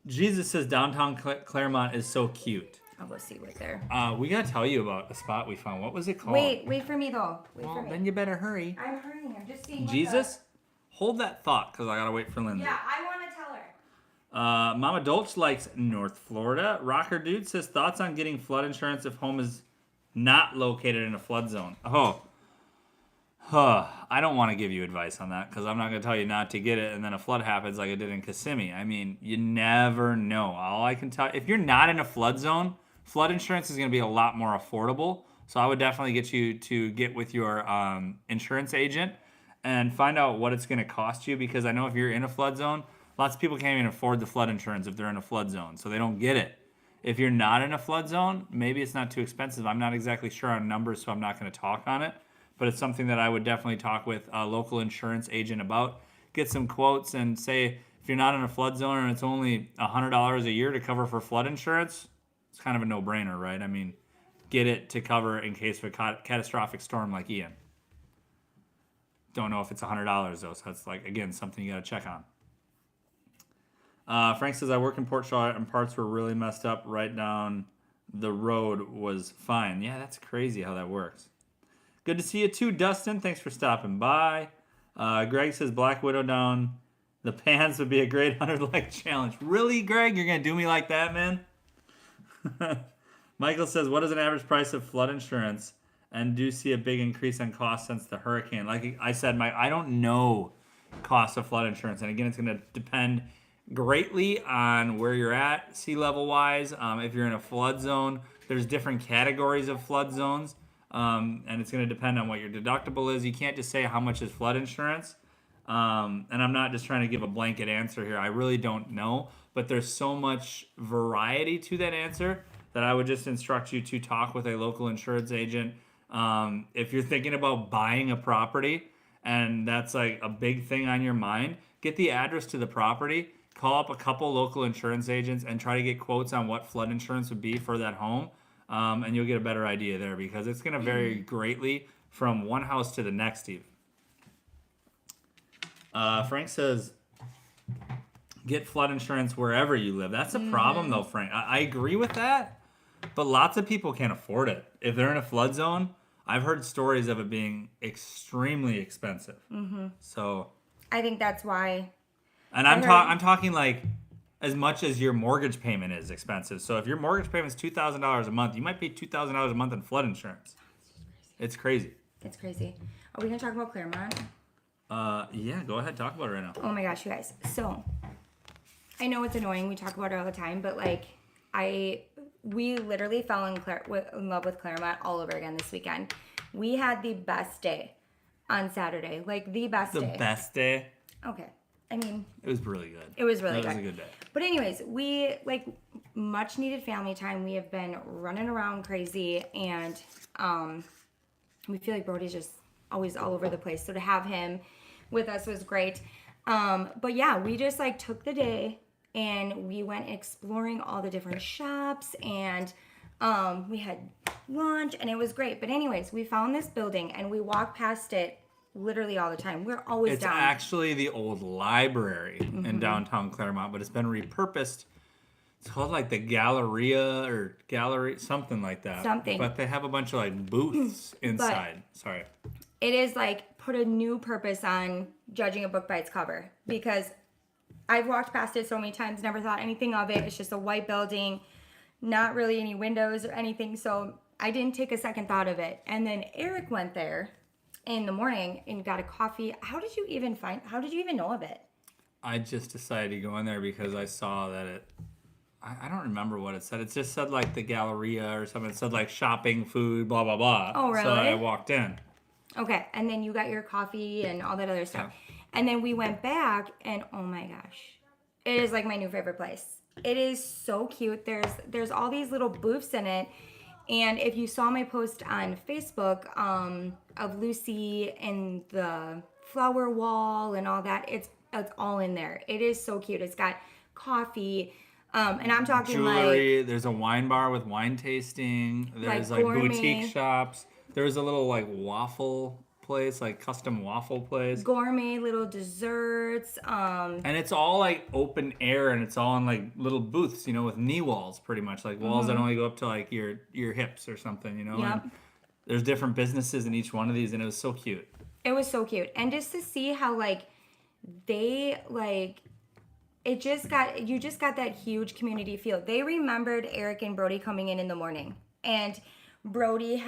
Jesus says downtown Claremont is so cute. I'll go see right there. We got to tell you about a spot we found. What was it called? Wait for me, though. Wait for me. Then you better hurry. I'm hurrying. I'm just seeing. Jesus, hold that thought because I got to wait for Lindsay. Yeah, I want to tell her. Mama Dolch likes North Florida. Rocker Dude says thoughts on getting flood insurance if home is not located in a flood zone. I don't want to give you advice on that because I'm not going to tell you not to get it and then a flood happens like it did in Kissimmee. I mean, you never know. All I can tell, if you're not in a flood zone, flood insurance is going to be a lot more affordable. So I would definitely get you to get with your insurance agent and find out what it's going to cost you, because I know if you're in a flood zone, lots of people can't even afford the flood insurance if they're in a flood zone, so they don't get it. If you're not in a flood zone, maybe it's not too expensive. I'm not exactly sure on numbers, so I'm not going to talk on it. But it's something that I would definitely talk with a local insurance agent about. Get some quotes and say, if you're not in a flood zone and it's only $100 a year to cover for flood insurance, it's kind of a no-brainer, right? I mean, get it to cover in case of a catastrophic storm like Ian. Don't know if it's $100 though, so that's like, again, something you got to check on. Frank says, I work in Port Charlotte and parts were really messed up. Right down the road was fine. Yeah, that's crazy how that works. Good to see you too, Dustin. Thanks for stopping by. Greg says, Black Widow down the pans would be a great 100-leg challenge. Really, Greg? You're going to do me like that, man? Michael says, what is an average price of flood insurance? And do see a big increase in cost since the hurricane. Like I said, Mike, I don't know cost of flood insurance. And again, it's going to depend greatly on where you're at sea level wise. If you're in a flood zone, there's different categories of flood zones. And it's going to depend on what your deductible is. You can't just say how much is flood insurance. And I'm not just trying to give a blanket answer here. I really don't know. But there's so much variety to that answer that I would just instruct you to talk with a local insurance agent. If you're thinking about buying a property and that's like a big thing on your mind, get the address to the property, call up a couple local insurance agents and try to get quotes on what flood insurance would be for that home. And you'll get a better idea there because it's going to vary greatly from one house to the next even. Frank says, get flood insurance wherever you live. That's a problem though, Frank. I agree with that, but lots of people can't afford it. If they're in a flood zone, I've heard stories of it being extremely expensive. Mm-hmm. So I think that's why. And I'm talking like as much as your mortgage payment is expensive. So if your mortgage payment is $2,000 a month, you might pay $2,000 a month in flood insurance. It's crazy. It's crazy. Are we gonna talk about Claremont? Yeah, go ahead, talk about it right now. Oh my gosh, you guys. So I know it's annoying. We talk about it all the time, but like we literally fell in love with Claremont all over again this weekend. We had the best day on Saturday, like the best day. The best day. Okay. I mean, it was really good. It was really good. It was a good day. But anyways, we like much needed family time. We have been running around crazy, and we feel like Brody's just always all over the place. So to have him with us was great. But yeah, we just like took the day and we went exploring all the different shops, and we had lunch, and it was great. But anyways, we found this building and we walked past it literally all the time. We're always down. It's actually the old library in downtown Claremont, but it's been repurposed. It's called like the Galleria or Gallery, something like that. Something. But they have a bunch of like booths inside. Sorry. It is like put a new purpose on judging a book by its cover, because I've walked past it so many times, never thought anything of it. It's just a white building, not really any windows or anything. So I didn't take a second thought of it. And then Eric went there in the morning and got a coffee. How did you even know of it? I just decided to go in there because I saw that I don't remember what it said. It just said like the Galleria or something. It said like shopping, food, blah, blah, blah. Oh, really? So I walked in. Okay. And then you got your coffee and all that other stuff. Yeah. And then we went back, and oh my gosh, it is like my new favorite place. It is so cute. There's all these little booths in it. And if you saw my post on Facebook of Lucy and the flower wall and all that, it's all in there. It is so cute. It's got coffee, and I'm talking jewelry. Like there's a wine bar with wine tasting. There's like boutique shops. There's a little like waffle place, like custom waffle place. Gourmet little desserts. And it's all like open air, and it's all in like little booths, with knee walls, pretty much like walls that only go up to like your hips or something, Yep. And there's different businesses in each one of these, and it was so cute. It was so cute, and just to see how like they like. You just got that huge community feel. They remembered Eric and Brody coming in the morning, and Brody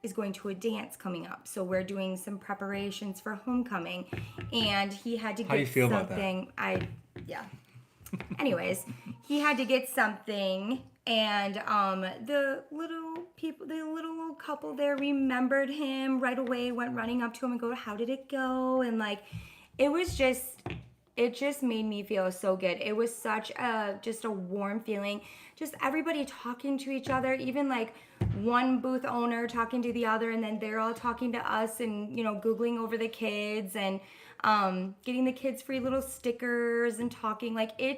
is going to a dance coming up, so we're doing some preparations for homecoming, and he had to get something. How do you feel about that? Anyways, he had to get something, and the little couple there remembered him right away, went running up to him and go, "How did it go?" And like, it just made me feel so good. It was such a warm feeling. Just everybody talking to each other, even like one booth owner talking to the other, and then they're all talking to us and, Googling over the kids and getting the kids free little stickers and talking. Like, it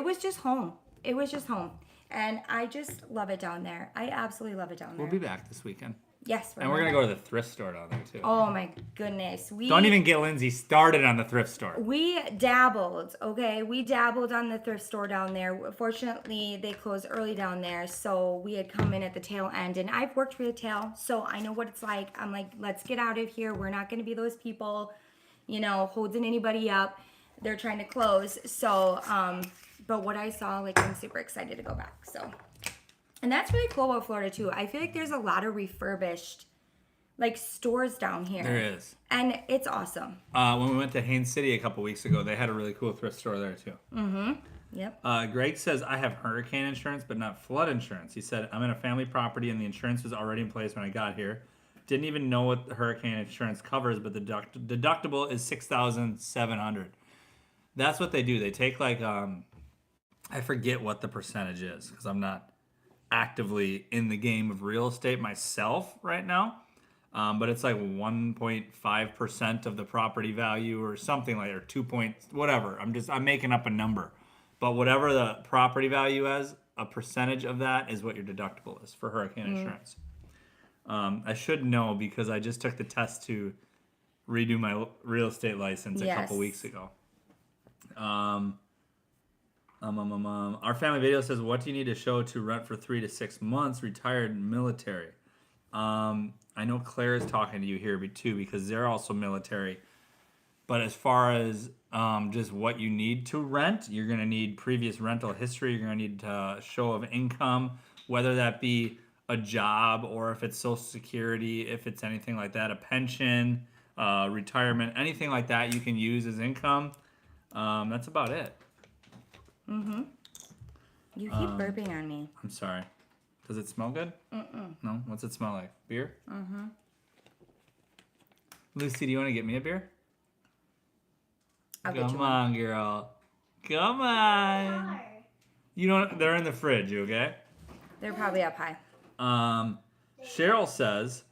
was just home. It was just home. And I just love it down there. I absolutely love it down there. We'll be back this weekend. Yes. And we're going to go to the thrift store down there, too. Oh, my goodness. Don't even get Lindsay started on the thrift store. We dabbled, okay? We dabbled on the thrift store down there. Fortunately, they closed early down there, so we had come in at the tail end. And I've worked for the tail, so I know what it's like. I'm like, let's get out of here. We're not going to be those people, holding anybody up. They're trying to close. So, but what I saw, like, I'm super excited to go back, so... And that's really cool about Florida, too. I feel like there's a lot of refurbished, like, stores down here. There is. And it's awesome. When we went to Haines City a couple weeks ago, they had a really cool thrift store there, too. Mm-hmm. Yep. Greg says, I have hurricane insurance, but not flood insurance. He said, I'm in a family property, and the insurance was already in place when I got here. Didn't even know what the hurricane insurance covers, but the deductible is $6,700. That's what they do. They take, like, I forget what the percentage is, because I'm not actively in the game of real estate myself right now, but it's like 1.5% of the property value or something like, or 2 points, whatever. I'm making up a number, but whatever the property value is, a percentage of that is what your deductible is for hurricane insurance. I should know because I just took the test to redo my real estate license a couple weeks ago. Our family video says, what do you need to show to rent for 3 to 6 months? Retired military. I know Claire is talking to you here too because they're also military. But as far as just what you need to rent, you're going to need previous rental history. You're going to need a show of income, whether that be a job or if it's Social Security, if it's anything like that, a pension, retirement, anything like that you can use as income. That's about it. Mm-hmm. You keep burping on me. I'm sorry. Does it smell good? Mm-mm. No? What's it smell like? Beer? Mm-hmm. Lucy, do you want to get me a beer? Come on, girl. Come on. You don't. They're in the fridge, okay? They're probably up high. Cheryl says,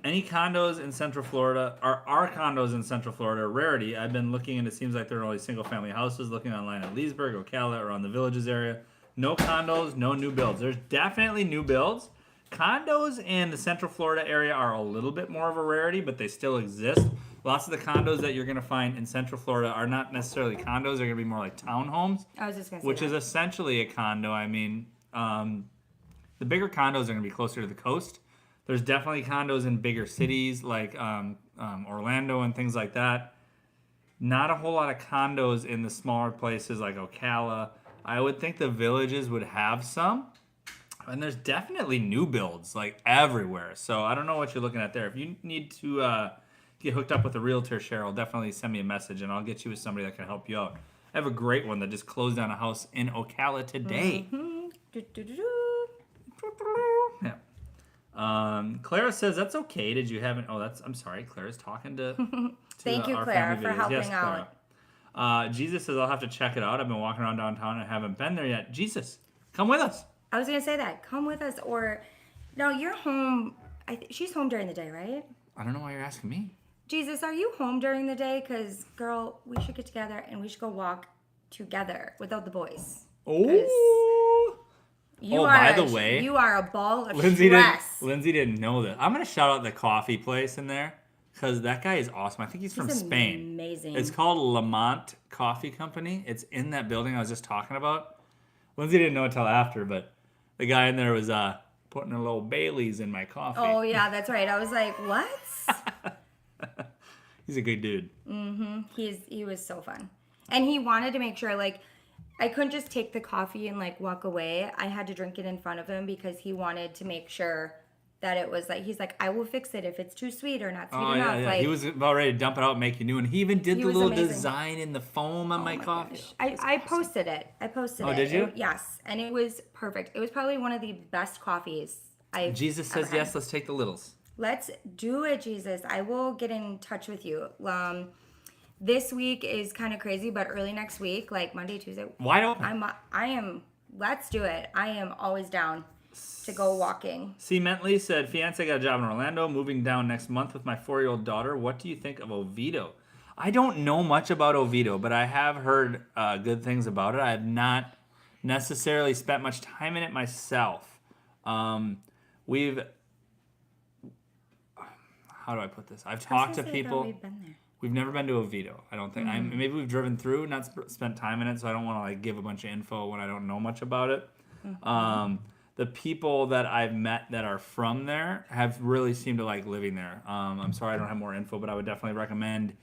any condos in Central Florida, our condos in Central Florida, a rarity. I've been looking and it seems like there are only single-family houses, looking online at Leesburg, Ocala, or on the Villages area. No condos, no new builds. There's definitely new builds. Condos in the Central Florida area are a little bit more of a rarity, but they still exist. Lots of the condos that you're going to find in Central Florida are not necessarily condos. They're going to be more like townhomes, I was just going to say which is essentially a condo. I mean, the bigger condos are going to be closer to the coast. There's definitely condos in bigger cities like Orlando and things like that. Not a whole lot of condos in the smaller places like Ocala. I would think the Villages would have some. And there's definitely new builds like everywhere. So I don't know what you're looking at there. If you need to get hooked up with a realtor, Cheryl, definitely send me a message and I'll get you with somebody that can help you out. I have a great one that just closed on a house in Ocala today. Mm-hmm. Yeah. Clara says that's okay. Did you haven't? Oh, I'm sorry. Clara's talking to. Thank you, our Clara, family for videos. helping Yes, Clara. out. Jesus says I'll have to check it out. I've been walking around downtown and haven't been there yet. Jesus, come with us. I was gonna say that. Come with us, or no, you're home. She's home during the day, right? I don't know why you're asking me. Jesus, are you home during the day? Cause girl, we should get together and we should go walk together without the boys. Oh. By the way, you are a ball of Lindsay stress. Lindsay didn't know that. I'm gonna shout out the coffee place in there because that guy is awesome. I think he's from Spain. Amazing. It's called Clermont Coffee Company. It's in that building I was just talking about. Lindsay didn't know until after, but the guy in there was putting a little Bailey's in my coffee. Oh yeah, that's right. I was like, what? He's a good dude. Mm-hmm. He was so fun, and he wanted to make sure like I couldn't just take the coffee and like walk away. I had to drink it in front of him because he wanted to make sure that it was like, he's like, I will fix it if it's too sweet or not sweet enough. Yeah. Like, he was about ready to dump it out and make you new, and he even did the little amazing. design in the foam on my coffee. I posted it. Oh, did you? Yes, and it was perfect. It was probably one of the best coffees I've Jesus says ever yes. had. Let's take the littles. Let's do it, Jesus. I will get in touch with you. This week is kind of crazy, but early next week, like Monday, Tuesday. Why don't I am. Let's do it. I am always down to go walking. C. Mentley said, fiance got a job in Orlando, moving down next month with my 4-year-old daughter. What do you think of Oviedo? I don't know much about Oviedo, but I have heard good things about it. I have not necessarily spent much time in it myself. How do I put this? I've talked to people. We've been there. We've never been to Oviedo. I don't think. Maybe we've driven through, not spent time in it, so I don't want to like give a bunch of info when I don't know much about it. Mm-hmm. The people that I've met that are from there have really seemed to like living there. I'm sorry I don't have more info, but I would definitely recommend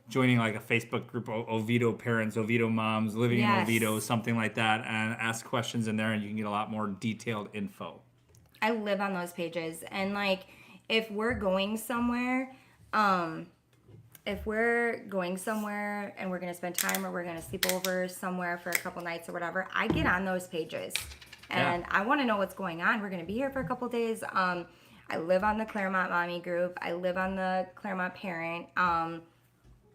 joining like a Facebook group, Oviedo parents, Oviedo moms, living in Oviedo, something like that, and ask questions in there, and you can get a lot more detailed info. I live on those pages, and like if we're going somewhere, and we're gonna spend time or we're gonna sleep over somewhere for a couple nights or whatever, I get on those pages and I want to know what's going on. We're gonna be here for a couple days. I live on the Claremont mommy group. I live on the Claremont parent.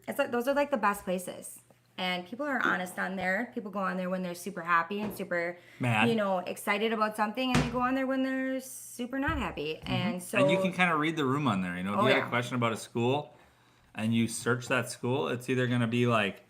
It's like those are like the best places, and people are honest on there. People go on there when they're super happy and super mad, excited about something, and they go on there when they're super not happy. And so you can kind of read the room on there. If you got a question about a school and you search that school, it's either going to be like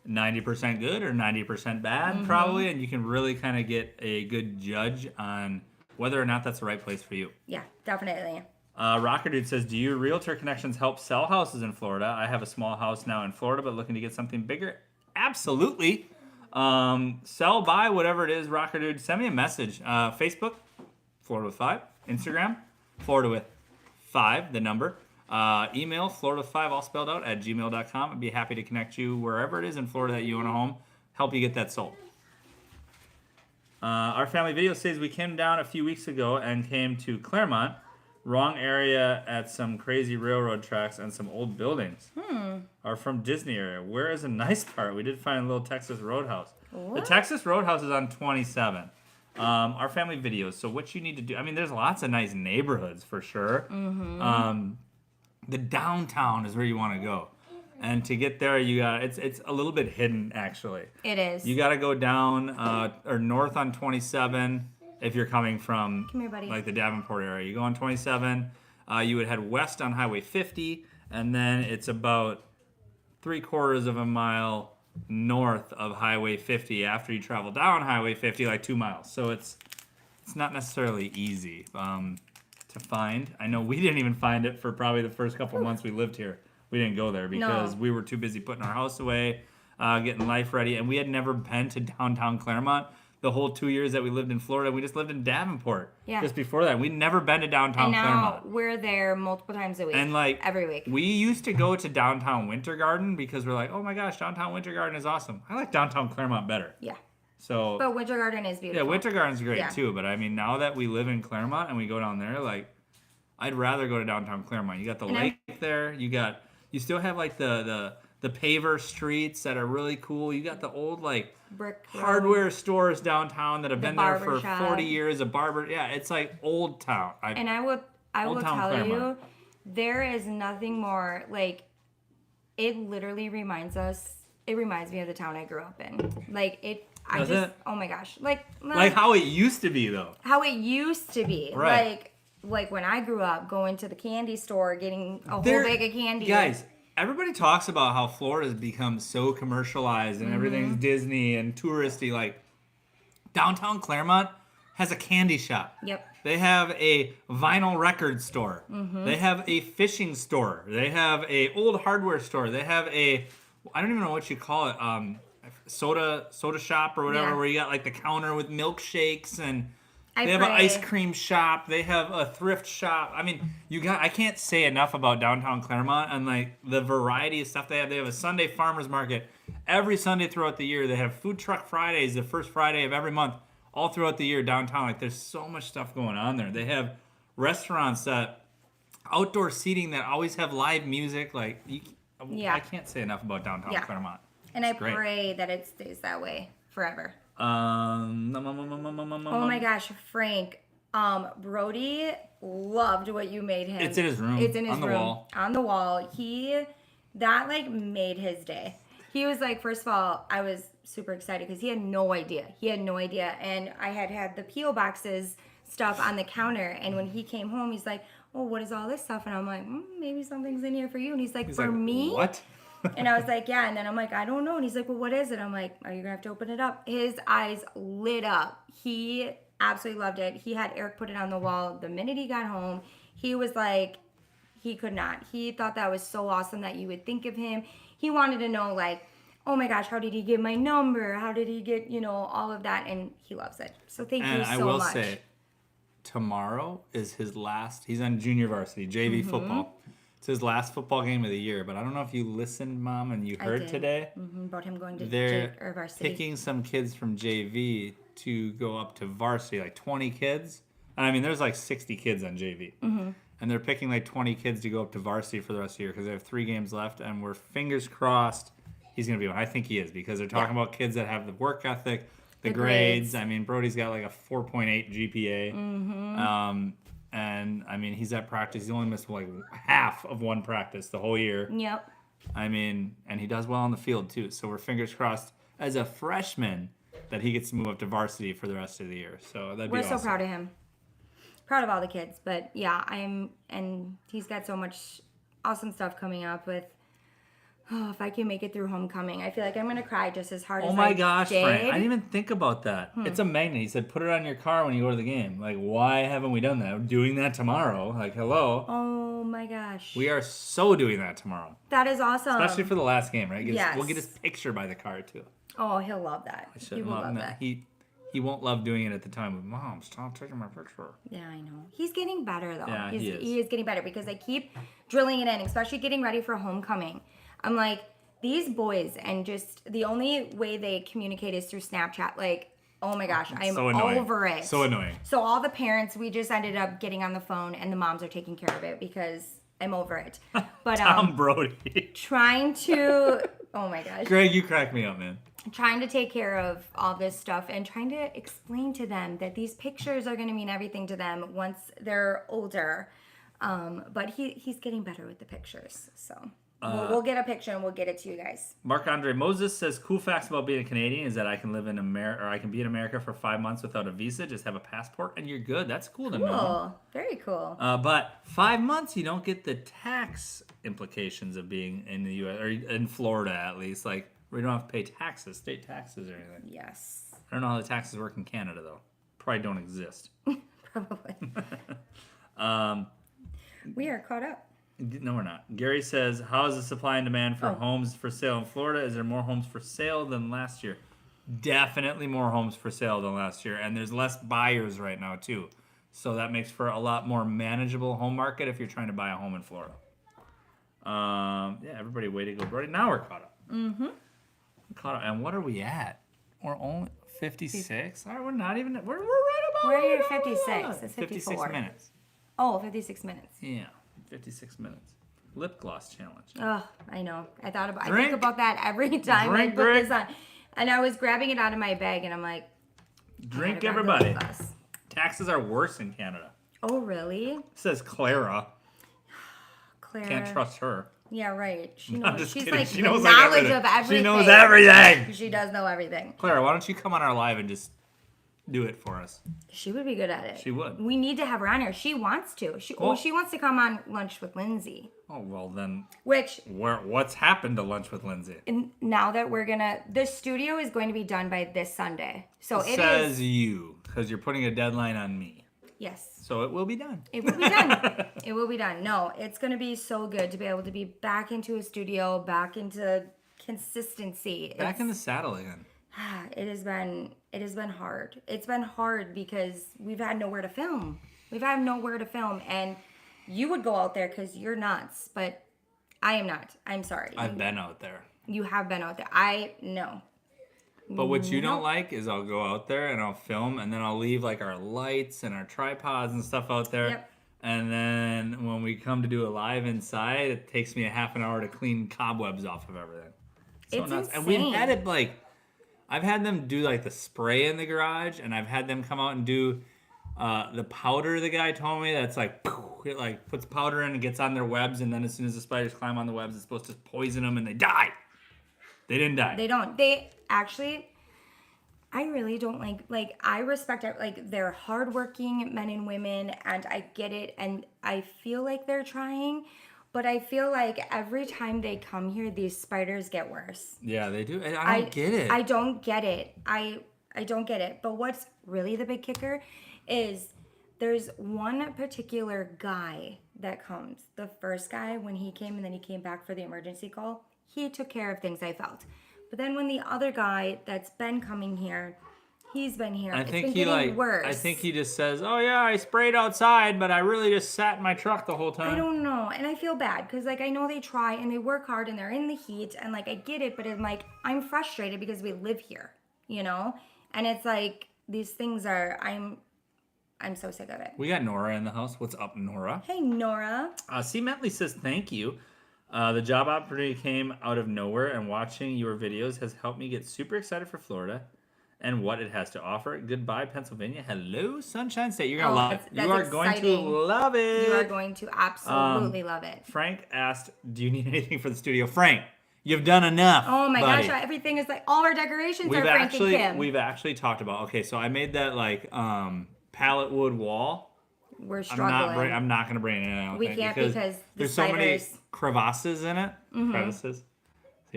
90% good or 90% bad, probably, and you can really kind of get a good judge on whether or not that's the right place for you. Yeah, definitely. Rocker Dude says, do your realtor connections help sell houses in Florida? I have a small house now in Florida, but looking to get something bigger. Absolutely. Sell, buy, whatever it is, rocker dude. Send me a message. Facebook, Florida with 5. Instagram, Florida with 5, the number. Email, Florida with 5, all spelled out, at gmail.com. I'd be happy to connect you wherever it is in Florida that you own a home. Help you get that sold. Our family video says we came down a few weeks ago and came to Claremont. Wrong area at some crazy railroad tracks and some old buildings. Are from Disney area. Where is a nice part? We did find a little Texas Roadhouse. What? The Texas Roadhouse is on 27. Our family videos. So what you need to do, I mean, there's lots of nice neighborhoods for sure. The downtown is where you want to go. And to get there, you got it's a little bit hidden actually. It is. You got to go down or north on 27 if you're coming from like the Davenport area. You go on 27. You would head west on Highway 50, and then it's about 3/4 of a mile north of Highway 50 after you travel down Highway 50 like 2 miles. So it's not necessarily easy to find. I know we didn't even find it for probably the first couple months we lived here. We didn't go there because we were too busy putting our house away, getting life ready, and we had never been to downtown Claremont the whole 2 years that we lived in Florida. We just lived in Davenport just before that. We'd never been to downtown Claremont. And now we're there multiple times a week. And like every week. We used to go to downtown Winter Garden because we're like, oh my gosh, downtown Winter Garden is awesome. I like downtown Claremont better. Yeah. So. But Winter Garden is beautiful. Yeah, Winter Garden's great too. But I mean, now that we live in Claremont and we go down there, like, I'd rather go to downtown Claremont. You got the lake there. You still have like the paver streets that are really cool. You got the old like brick hardware stores downtown that have been there for shop. 40 years. A barber, it's like old town. I will tell Claremont. you, there is nothing more like. It literally reminds me of the town I grew up in. Like it. Oh my gosh, like how it used to be though. How it used to be, right. Like when I grew up, going to the candy store, getting a whole bag of candy. Guys, everybody talks about how Florida's become so commercialized and everything's Disney and touristy. Like, downtown Claremont has a candy shop. Yep. They have a vinyl record store. They have a fishing store. They have a old hardware store. They have I don't even know what you call it, soda shop or whatever, where you got like the counter with milkshakes and... They have an ice cream shop. They have a thrift shop. I mean, I can't say enough about downtown Claremont and like the variety of stuff they have. They have a Sunday farmers market every Sunday throughout the year. They have food truck Fridays, the first Friday of every month, all throughout the year downtown. Like, there's so much stuff going on there. They have restaurants outdoor seating that always have live music. Like, I can't say enough about downtown Claremont. And I pray that it stays that way forever. Oh my gosh, Frank. Brody loved what you made him. It's in his room. It's in his room. On the wall. That like made his day. He was like, first of all, I was super excited because he had no idea. And I had the P.O. boxes stuff on the counter. And when he came home, he's like, oh, what is all this stuff? And I'm like, maybe something's in here for you. And he's like, for me? What? And I was like, yeah. And then I'm like, I don't know. And he's like, well, what is it? I'm like, are you going to have to open it up? His eyes lit up. He absolutely loved it. He had Eric put it on the wall. The minute he got home, he was like, he could not. He thought that was so awesome that you would think of him. He wanted to know, like, oh my gosh, how did he get my number? How did he get, all of that? And he loves it. So thank you so much. And I will say, tomorrow is his last. He's on junior varsity, JV football. It's his last football game of the year, but I don't know if you listened, Mom, and you heard today. About him going to varsity. Picking some kids from JV to go up to varsity, like 20 kids. And I mean, there's like 60 kids on JV. And they're picking like 20 kids to go up to varsity for the rest of the year because they have 3 games left, and we're fingers crossed he's going to be one. I think he is because they're talking about kids that have the work ethic, the grades. I mean, Brody's got like a 4.8 GPA. And, I mean, he's at practice. He's only missed, like, half of one practice the whole year. Yep. I mean, and he does well on the field, too. So we're fingers crossed as a freshman that he gets to move up to varsity for the rest of the year. So that'd be awesome. We're so proud of him. Proud of all the kids. But, yeah, and he's got so much awesome stuff coming up with Oh, if I can make it through homecoming, I feel like I'm going to cry just as hard as I did. Oh my gosh, Frank. I didn't even think about that. It's a magnet. He said put it on your car when you go to the game. Like, why haven't we done that? We're doing that tomorrow. Like, hello. Oh my gosh. We are so doing that tomorrow. That is awesome. Especially for the last game, right? Yes. We'll get his picture by the car, too. Oh, he'll love that. He will love that. He won't love doing it at the time. Mom, stop taking my picture. Yeah, I know. He's getting better, though. Yeah, he is. He is getting better because I keep drilling it in, especially getting ready for homecoming. I'm like, these boys, and just the only way they communicate is through Snapchat. Like, oh my gosh, I'm so annoying. over it. So annoying. So all the parents, we just ended up getting on the phone, and the moms are taking care of it because I'm over it. But Tom Brody. trying to, oh my gosh. Greg, you crack me up, man. Trying to take care of all this stuff and trying to explain to them that these pictures are going to mean everything to them once they're older. But he's getting better with the pictures, so we'll get a picture and we'll get it to you guys. Marc-Andre Moses says, cool facts about being a Canadian is that I can live in America, or I can be in America for 5 months without a visa, just have a passport, and you're good. That's cool to know. Very cool. But 5 months, you don't get the tax implications of being in the U.S., or in Florida at least. Like, we don't have to pay taxes, state taxes or anything. Yes. I don't know how the taxes work in Canada, though. Probably don't exist. Probably. We are caught up. No, we're not. Gary says, how is the supply and demand for homes for sale in Florida? Is there more homes for sale than last year? Definitely more homes for sale than last year. And there's less buyers right now, too. So that makes for a lot more manageable home market if you're trying to buy a home in Florida. Yeah, everybody, way to go, Brody. Now we're caught up. Mm-hmm. Caught up. And what are we at? We're only 56? All right, we're not even... We're right about... We're at 56. It's 54. 56 minutes. Oh, 56 minutes. Yeah. 56 minutes. Lip gloss challenge. Oh, I know. I think about that every time I put this on. And I was grabbing it out of my bag and I'm like, drink, everybody. Taxes are worse in Canada. Oh, really? Says Clara. Clara. Can't trust her. Yeah, right. She knows. She's kidding. like she knows knowledge like of everything. She knows everything. She does know everything. Clara, why don't you come on our live and just do it for us? She would be good at it. She would. We need to have her on here. She wants to. She wants to come on Lunch with Lindsay. Oh, well then. What's happened to Lunch with Lindsay? And now that the studio is going to be done by this Sunday. So it says you, because you're putting a deadline on me. Yes. So it will be done. It will be done. It will be done. No, it's going to be so good to be able to be back into a studio, back into consistency. Back in the saddle again. It has been hard. It's been hard because we've had nowhere to film. And you would go out there because you're nuts, but I am not. I'm sorry. I've been out there. You have been out there. I know. But what you don't like is I'll go out there and I'll film and then I'll leave like our lights and our tripods and stuff out there. Yep. And then when we come to do a live inside, it takes me a half an hour to clean cobwebs off of everything. So it's nuts. insane. And we've had it like, I've had them do like the spray in the garage and I've had them come out and do the powder the guy told me that's like, it like puts powder in and gets on their webs and then as soon as the spiders climb on the webs, it's supposed to poison them and they die. They didn't die. They don't. They actually, I really don't like, I respect, like, they're hardworking men and women, and I get it, and I feel like they're trying, but I feel like every time they come here, these spiders get worse. Yeah, they do. I don't get it. I don't get it. I don't get it. But what's really the big kicker is there's one particular guy that comes. The first guy, when he came and then he came back for the emergency call, he took care of things, I felt. But then when the other guy that's been coming here, he's been here. It's been getting worse. I think he just says, oh yeah, I sprayed outside, but I really just sat in my truck the whole time. I don't know. And I feel bad because, like, I know they try and they work hard and they're in the heat. And, like, I get it. But I'm like, I'm frustrated because we live here, you know? And it's like, these things are, I'm so sick of it. We got Nora in the house. What's up, Nora? Hey, Nora. C. Metley says, thank you. The job opportunity came out of nowhere, and watching your videos has helped me get super excited for Florida and what it has to offer. Goodbye, Pennsylvania. Hello, Sunshine State. You're going to love it. You are going to love it. You are going to absolutely love it. Frank asked, do you need anything for the studio? Frank, you've done enough. Oh my buddy. gosh, everything is like, all our decorations are Frank and Kim. We've actually talked about, okay, so I made that like pallet wood wall. We're struggling. I'm not going to bring it in. We can't because there's so many crevasses in it. Mm-hmm. Crevices.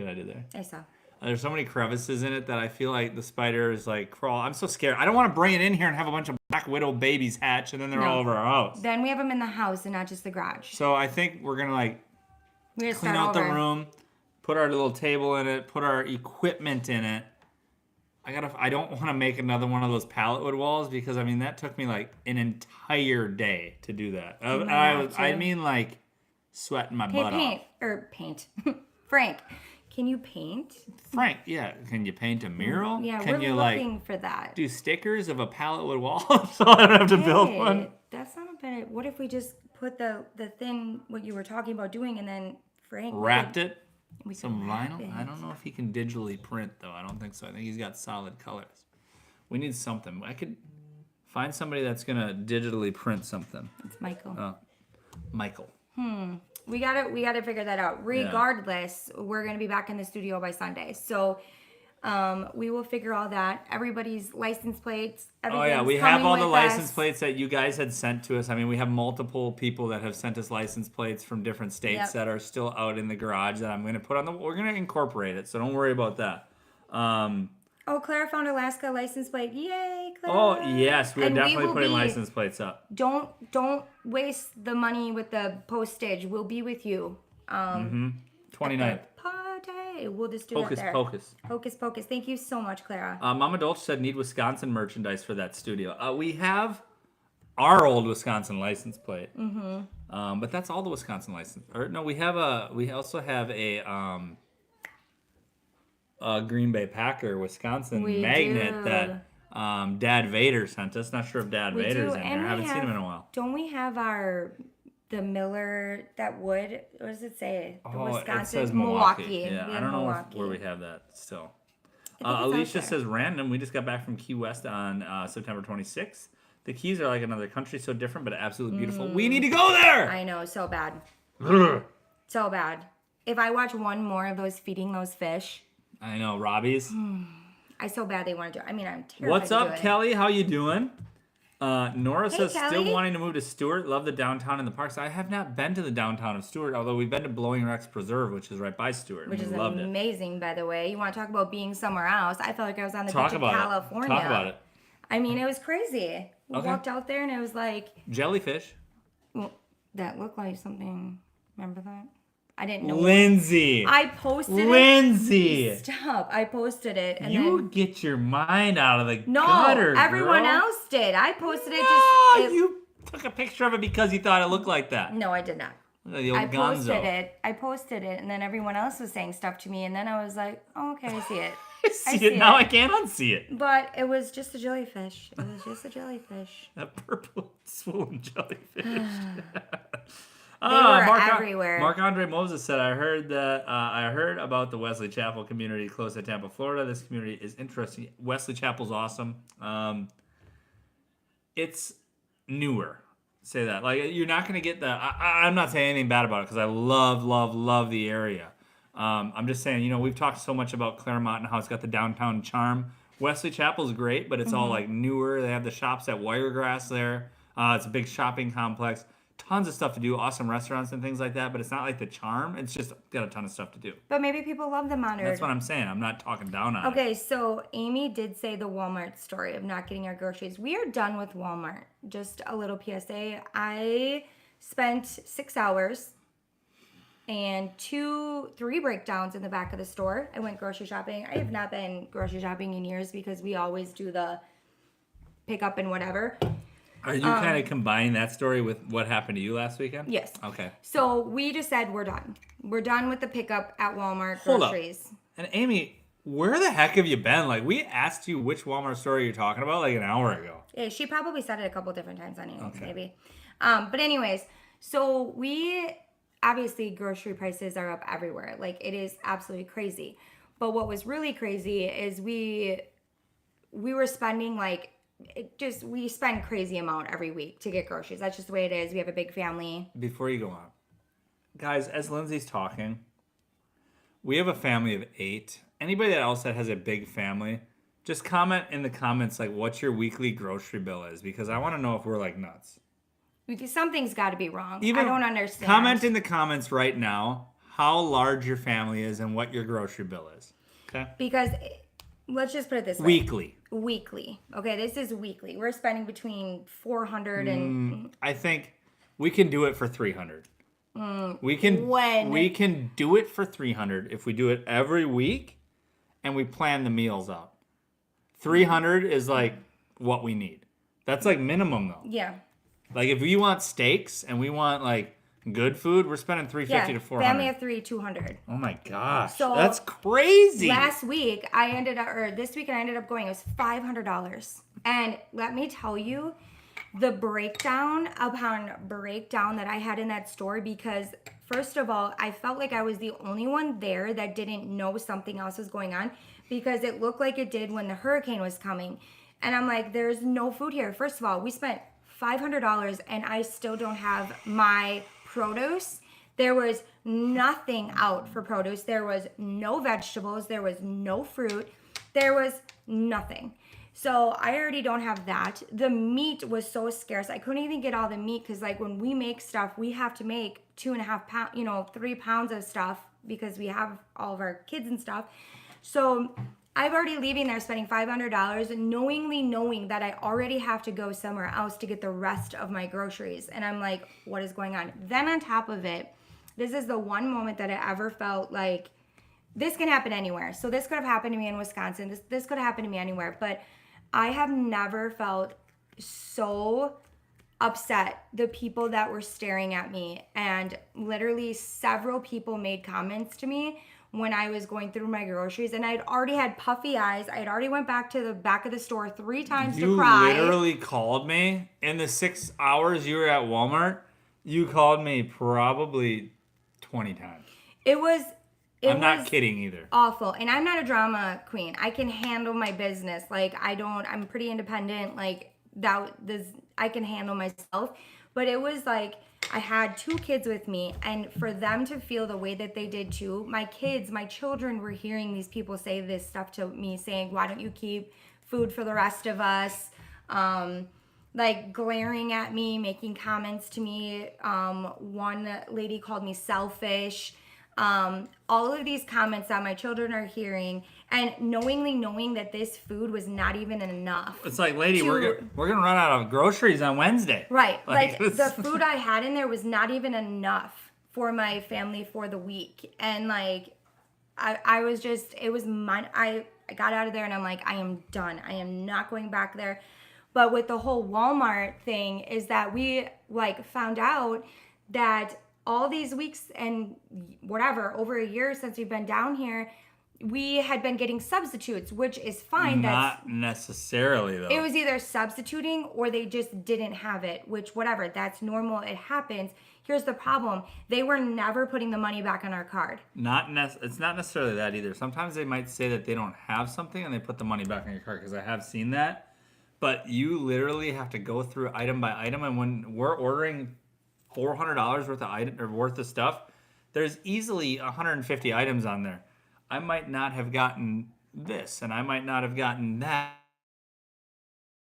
See what I did there? I saw. There's so many crevices in it that I feel like the spider is like crawl. I'm so scared. I don't want to bring it in here and have a bunch of black widow babies hatch and then they're all over our house. Then we have them in the house and not just the garage. So I think we're gonna clean out the room, put our little table in it, put our equipment in it. I don't want to make another one of those pallet wood walls because I mean that took me like an entire day to do that. I mean like sweating my butt off. Paint. Frank, can you paint? Frank, yeah. Can you paint a mural? Yeah, can we're looking for that. Do stickers of a pallet wood wall so I don't have to build one? That's not a bad. What if we just put the thin what you were talking about doing and then Frank wrapped it? Some vinyl? I don't know if he can digitally print, though. I don't think so. I think he's got solid colors. We need something. I could find somebody that's going to digitally print something. It's Michael. Michael. We gotta figure that out. Regardless, we're going to be back in the studio by Sunday. So we will figure all that. Everybody's license plates. Oh, yeah. We have all the license plates that you guys had sent to us. I mean, we have multiple people that have sent us license plates from different states that are still out in the garage that I'm going to put on we're going to incorporate it. So don't worry about that. Clara found Alaska license plate. Yay, Clara. Oh, yes. We're definitely putting license plates up. Don't waste the money with the postage. We'll be with you. 29th. We'll just do that there. Hocus pocus. Thank you so much, Clara. Mama Dolce said need Wisconsin merchandise for that studio. We have our old Wisconsin license plate. But that's all the Wisconsin license. Or no, we also have a Green Bay Packer Wisconsin magnet that Dad Vader sent us. Not sure if Dad Vader's in there. I haven't seen him in a while. Don't we have the Miller, that wood, what does it say? The Wisconsin, it says Milwaukee. Yeah, I don't know where we have that still. Alicia says random. We just got back from Key West on September 26th. The Keys are like another country, so different, but absolutely beautiful. We need to go there! I know, so bad. So bad. If I watch one more of those feeding those fish. I know, Robbie's. I so badly want to do it. I mean, I'm terrified. What's up, Kelly? How you doing? Nora says, Kelly. Still wanting to move to Stewart. Love the downtown and the parks. I have not been to the downtown of Stewart, although we've been to Blowing Rex Preserve, which is right by Stewart. Which is amazing, by the way. You want to talk about being somewhere else? I felt like I was on the beach in California. Talk about it. I mean, it was crazy. We walked out there and it was like... Jellyfish. Well, that looked like something... Remember that? I didn't know. Lindsay. I posted it. Lindsay. Stop. I posted it. And you get your mind out of the gutter, everyone girl. Else did. I posted it just... you took a picture of it because you thought it looked like that. No, I did not. The old Gonzo. I posted it, and then everyone else was saying stuff to me, and then I was like, oh, okay, I see it. I see it. Now I can't unsee it. But it was just a jellyfish. It was just a jellyfish. A purple swollen jellyfish. They were everywhere. Mark Andre Moses said, I heard about the Wesley Chapel community close to Tampa, Florida. This community is interesting. Wesley Chapel's awesome. It's newer. Say that. Like, you're not going to get the... I'm not saying anything bad about it because I love the area. I'm just saying, we've talked so much about Claremont and how it's got the downtown charm. Wesley Chapel's great, but it's all like newer. They have the shops at Wiregrass there. It's a big shopping complex. Tons of stuff to do, awesome restaurants and things like that, but it's not like the charm. It's just got a ton of stuff to do. But maybe people love the modern. That's what I'm saying. I'm not talking down on it. Okay, so Amy did say the Walmart story of not getting our groceries. We are done with Walmart. Just a little PSA. I spent 6 hours and 3 breakdowns in the back of the store. I went grocery shopping. I have not been grocery shopping in years because we always do the pickup and whatever. Are you kind of combining that story with what happened to you last weekend? Yes. Okay. So we just said we're done. We're done with the pickup at Walmart groceries. Hold up. And Amy, where the heck have you been? Like, we asked you which Walmart store you're talking about like an hour ago. Yeah, she probably said it a couple different times anyways, maybe. But anyways, so we, obviously grocery prices are up everywhere. Like, it is absolutely crazy. But what was really crazy is we were spending like... we spend crazy amount every week to get groceries. That's just the way it is. We have a big family. Before you go on, guys, as Lindsay's talking, we have a family of 8. Anybody else that has a big family, just comment in the comments like what your weekly grocery bill is, because I want to know if we're like nuts. Something's got to be wrong. I don't understand. Comment in the comments right now how large your family is and what your grocery bill is. Okay? Because let's just put it this way. Weekly. Okay, this is weekly. We're spending between 400 and... I think we can do it for 300. We can do it for 300 if we do it every week and we plan the meals out. 300 is like what we need. That's like minimum though. Yeah. Like if we want steaks and we want like good food, we're spending $350 to $400. Family of 3, $200. Oh my gosh, so that's crazy. This weekend I ended up going. It was $500, and let me tell you, the breakdown upon breakdown that I had in that store, because first of all, I felt like I was the only one there that didn't know something else was going on, because it looked like it did when the hurricane was coming, and I'm like, there's no food here. First of all, we spent $500 and I still don't have my produce. There was nothing out for produce. There was no vegetables. There was no fruit. There was nothing. So I already don't have that. The meat was so scarce. I couldn't even get all the meat because like when we make stuff, we have to make 2.5 pounds, 3 pounds of stuff because we have all of our kids and stuff. So I'm already leaving there spending $500 knowingly knowing that I already have to go somewhere else to get the rest of my groceries. And I'm like, what is going on? Then on top of it, this is the one moment that I ever felt like this can happen anywhere. So this could have happened to me in Wisconsin. This could have happened to me anywhere. But I have never felt so upset. The people that were staring at me, and literally several people made comments to me when I was going through my groceries, and I'd already had puffy eyes. I'd already went back to the back of the store 3 times to cry. You literally called me in the 6 hours you were at Walmart. You called me probably 20 times. I'm not kidding either. Awful. And I'm not a drama queen. I can handle my business. Like I'm pretty independent. Like I can handle myself. But it was like, I had 2 kids with me, and for them to feel the way that they did too, my children were hearing these people say this stuff to me, saying, why don't you keep food for the rest of us? Like glaring at me, making comments to me. One lady called me selfish. All of these comments that my children are hearing, and knowingly knowing that this food was not even enough. It's like, lady, we're gonna run out of groceries on Wednesday. Right. Like the food I had in there was not even enough for my family for the week. And like, I was just, it was mine. I got out of there and I'm like, I am done. I am not going back there. But with the whole Walmart thing is that we like found out that all these weeks and whatever, over a year since we've been down here, we had been getting substitutes, which is fine. Not necessarily, though. It was either substituting or they just didn't have it, which whatever, that's normal. It happens. Here's the problem. They were never putting the money back on our card. It's not necessarily that either. Sometimes they might say that they don't have something and they put the money back on your card, because I have seen that. But you literally have to go through item by item, and when we're ordering $400 worth of stuff, there's easily 150 items on there. I might not have gotten this, and I might not have gotten that.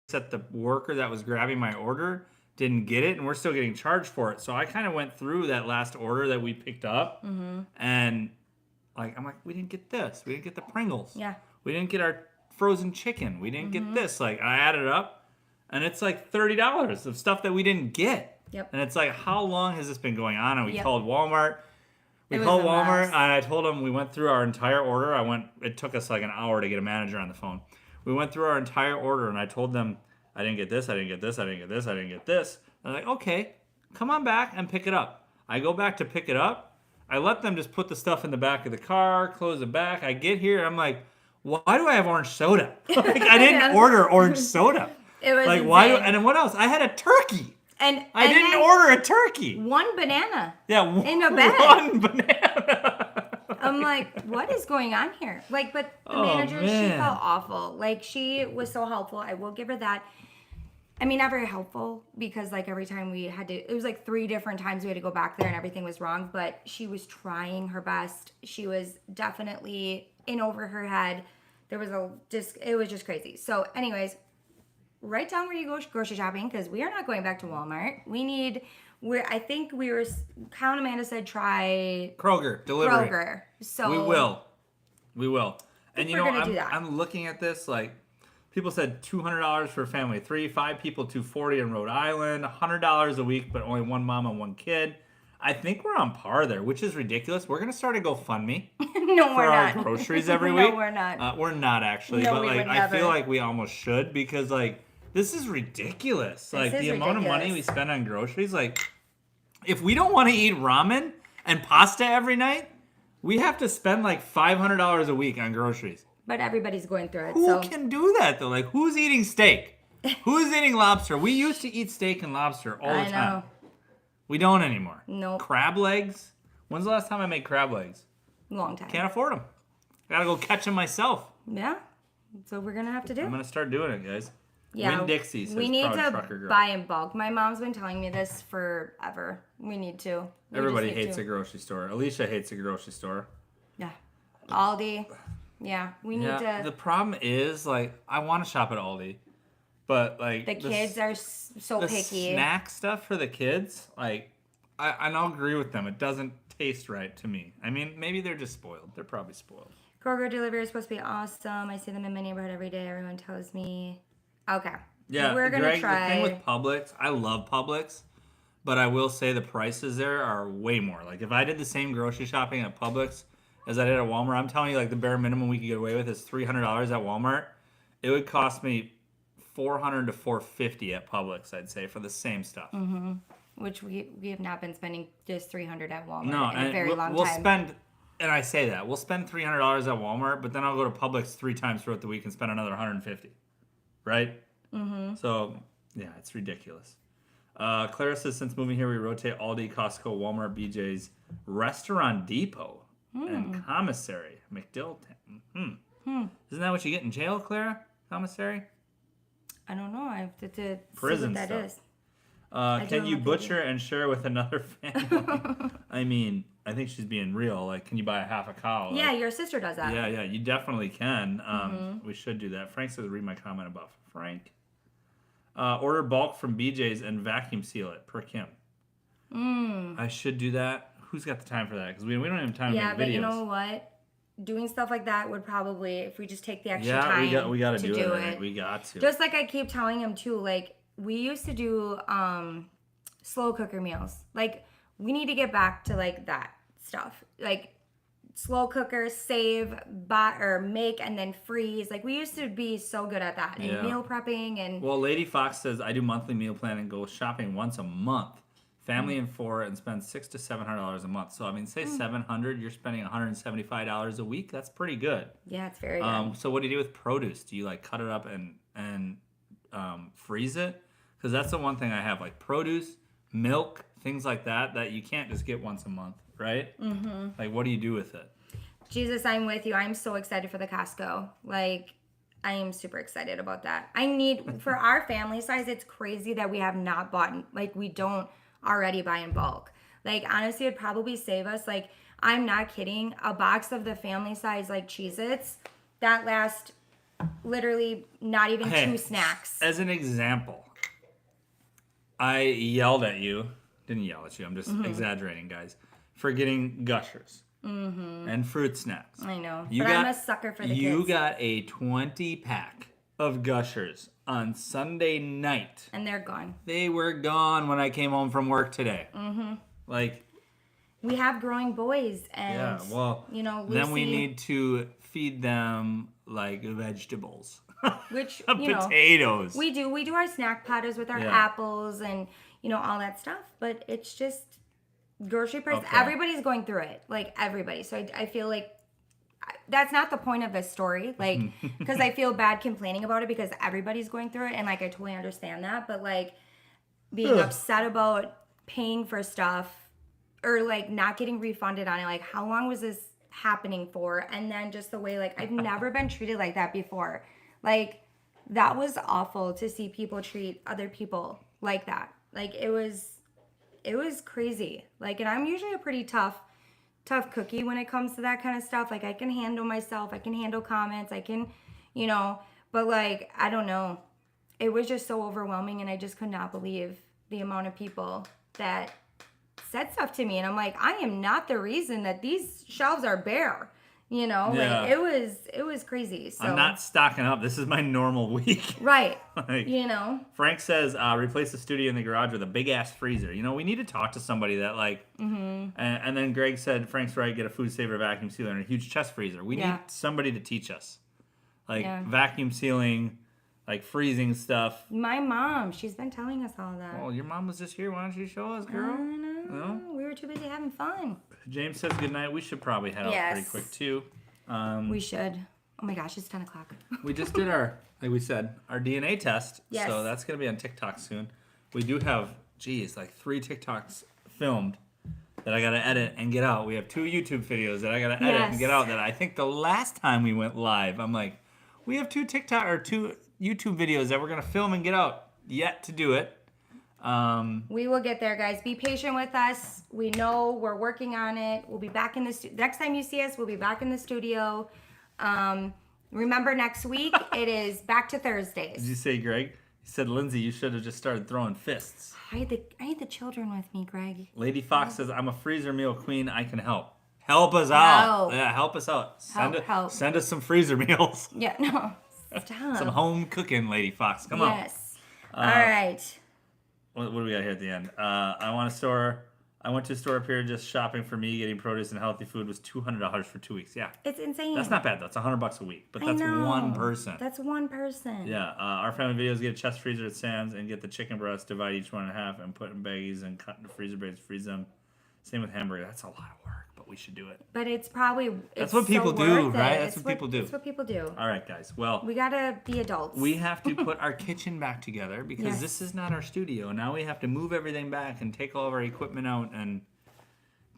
Except the worker that was grabbing my order didn't get it, and we're still getting charged for it. So I kind of went through that last order that we picked up, and I'm like, we didn't get this. We didn't get the Pringles. Yeah. We didn't get our frozen chicken. We didn't get this. Like, I added up, and it's like $30 of stuff that we didn't get. Yep. And it's like, how long has this been going on? And we called Walmart. And I told them we went through our entire order. It took us like an hour to get a manager on the phone. We went through our entire order, and I told them, I didn't get this, I didn't get this, I didn't get this, I didn't get this. And they're like, okay, come on back and pick it up. I go back to pick it up. I let them just put the stuff in the back of the car, close it back. I get here, I'm like, why do I have orange soda? Like, I didn't order orange soda. It was like, insane. and then what else? I had a turkey. And I didn't order a turkey. 1 banana. Yeah, in a bag. 1 banana. I'm like, what is going on here? Like, but the manager, she felt awful. Like, she was so helpful. I will give her that. I mean, not very helpful, because like every time it was like 3 different times we had to go back there and everything was wrong, but she was trying her best. She was definitely in over her head. It was just crazy. So anyways, write down where you go grocery shopping, because we are not going back to Walmart. We need I think we were. Kyle and Amanda said try Kroger delivery. Kroger. So We will. And I'm looking at this like people said $200 for a family of 3, 5 people, $240 in Rhode Island, $100 a week, but only one mom and one kid. I think we're on par there, which is ridiculous. We're gonna start a GoFundMe for our groceries every week. No, we're not. We're not actually, but like I feel like we almost should because like this is ridiculous. Like the amount of money we spend on groceries. Like if we don't want to eat ramen and pasta every night, we have to spend like $500 a week on groceries. But everybody's going through it. Who can do that though? Like who's eating steak? Who's eating lobster? We used to eat steak and lobster all the time. We don't anymore. Nope. Crab legs? When's the last time I made crab legs? Long time. Can't afford them. Gotta go catch them myself. Yeah. That's what we're gonna have to do. I'm gonna start doing it, guys. Yeah. Winn-Dixie says we need Proud to buy in bulk. My mom's been telling me this forever. We need to. Everybody hates a grocery store. Alicia hates a grocery store. Yeah. Aldi. Yeah. We need to. The problem is, like, I want to shop at Aldi. But like the kids are so picky. Snack stuff for the kids, like I don't agree with them. It doesn't taste right to me. I mean, maybe they're just spoiled. They're probably spoiled. Kroger delivery is supposed to be awesome. I see them in my neighborhood every day. Everyone tells me. Okay. Yeah, we're gonna try. The thing with Publix, I love Publix, but I will say the prices there are way more. Like if I did the same grocery shopping at Publix as I did at Walmart, I'm telling you, like the bare minimum we could get away with is $300 at Walmart. It would cost me $400 to $450 at Publix, I'd say, for the same stuff. Mm-hmm. Which we have not been spending just $300 at Walmart in a very long time. We'll spend, and I say that, we'll spend $300 at Walmart, but then I'll go to Publix 3 times throughout the week and spend another $150. Right? Mm-hmm. So, yeah, it's ridiculous. Clara says, since moving here, we rotate Aldi, Costco, Walmart, BJ's, Restaurant Depot, and Commissary, McDilton. Isn't that what you get in jail, Clara? Commissary? I don't know. I have to prison see what that stuff. Can you butcher and share with another family? I mean, I think she's being real. Like, can you buy a half a cow? Yeah, like, your sister does that. Yeah, you definitely can. We should do that. Frank says, read my comment about Frank. Order bulk from BJ's and vacuum seal it per Kim. I should do that. Who's got the time for that? Because we don't even have time to make videos. Yeah, but you know what? Doing stuff like that would probably, if we just take the extra time we got to do it. We got to. Just like I keep telling him too, like we used to do slow cooker meals. Like we need to get back to like that stuff. Like slow cooker, save, buy or make and then freeze. Like we used to be so good at that. And meal prepping and. Well, Lady Fox says I do monthly meal plan and go shopping once a month. Family and 4 and spend $600 to $700 a month. So I mean, say $700, you're spending $175 a week. That's pretty good. Yeah, it's very good. So what do you do with produce? Do you like cut it up and freeze it? Because that's the one thing I have, like produce, milk, things like that you can't just get once a month, right? Mm-hmm. Like, what do you do with it? Jesus, I'm with you. I'm so excited for the Costco. Like, I am super excited about that. I need for our family size. It's crazy that we have not bought. Like, we don't already buy in bulk. Like honestly, it'd probably save us, like I'm not kidding, a box of the family size like Cheez-Its that last literally not even 2 snacks. As an example, I yelled at you, didn't yell at you, I'm just exaggerating, guys, for getting Gushers and fruit snacks. I know, I'm a sucker for the kids. You got a 20-pack of Gushers on Sunday night. And they're gone. They were gone when I came home from work today. Like, we have growing boys, and you know, Lucy, then we need to feed them like vegetables, which potatoes. We do our snack platters with our apples and all that stuff. But it's just grocery price. Okay. Everybody's going through it, like everybody. So I feel like. That's not the point of this story, like, because I feel bad complaining about it because everybody's going through it, and like I totally understand that, but like being upset about paying for stuff or like not getting refunded on it, like how long was this happening for? And then just the way, like, I've never been treated like that before. Like that was awful to see people treat other people like that. Like it was crazy. Like, and I'm usually a pretty tough cookie when it comes to that kind of stuff. Like I can handle myself, I can handle comments, I can, but like, I don't know. It was just so overwhelming, and I just could not believe the amount of people that said stuff to me, and I'm like, I am not the reason that these shelves are bare. You know, like it was crazy. So I'm not stocking up. This is my normal week. Right. Like, you know. Frank says replace the studio in the garage with a big ass freezer. You know, we need to talk to somebody that like. And then Greg said, Frank's right. Get a food saver vacuum sealer and a huge chest freezer. We need somebody to teach us, like vacuum sealing, like freezing stuff. My mom, she's been telling us all that. Well, your mom was just here. Why don't you show us, girl? I know. No? We were too busy having fun. James says good night. We should probably head out pretty quick too. We should. Oh my gosh, it's 10 o'clock. We just did like we said, our DNA test. Yes. So that's going to be on TikTok soon. We do have, like 3 TikToks filmed that I got to edit and get out. We have 2 YouTube videos that I got to edit and get out that I think the last time we went live, I'm like, we have 2 YouTube videos that we're going to film and get out. Yet to do it. We will get there, guys. Be patient with us. We know we're working on it. We'll be back in the next time you see us, we'll be back in the studio. Remember next week it is back to Thursdays. Did you say, Greg? He said, Lindsay, you should have just started throwing fists. I had the children with me, Greg. Lady Fox says, I'm a freezer meal queen. I can help. Help us out. Yeah, help us out. Send us some freezer meals. Yeah, no. Stop. Some home cooking, Lady Fox. Come on. Yes. All right. What do we got here at the end? I went to a store up here just shopping for me, getting produce and healthy food was $200 for 2 weeks. Yeah. It's insane. That's not bad though. It's $100 a week, but that's one person. That's one person. Yeah. Our family videos get a chest freezer at Sam's and get the chicken breasts, divide each one in half and put in baggies and cut into freezer bags, freeze them. Same with hamburger. That's a lot of work, but we should do it. But it's probably that's what people do, right? That's what people do. That's what people do. All right, guys. Well, we gotta be adults. We have to put our kitchen back together because this is not our studio. Now we have to move everything back and take all of our equipment out, and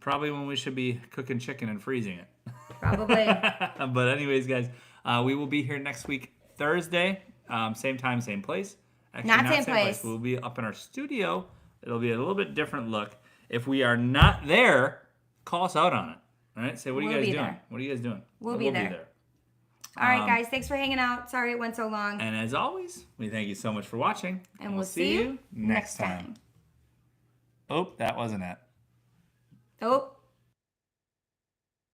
probably when we should be cooking chicken and freezing it. Probably. But anyways, guys, we will be here next week, Thursday, same time, same place. Actually, not same place. We'll be up in our studio. It'll be a little bit different look. If we are not there, call us out on it. All right? Say, what are you guys doing? There. What are you guys doing? We'll be there. All right, guys. Thanks for hanging out. Sorry it went so long. And as always, we thank you so much for watching. And we'll see you next time. Oh, that wasn't it. Oh.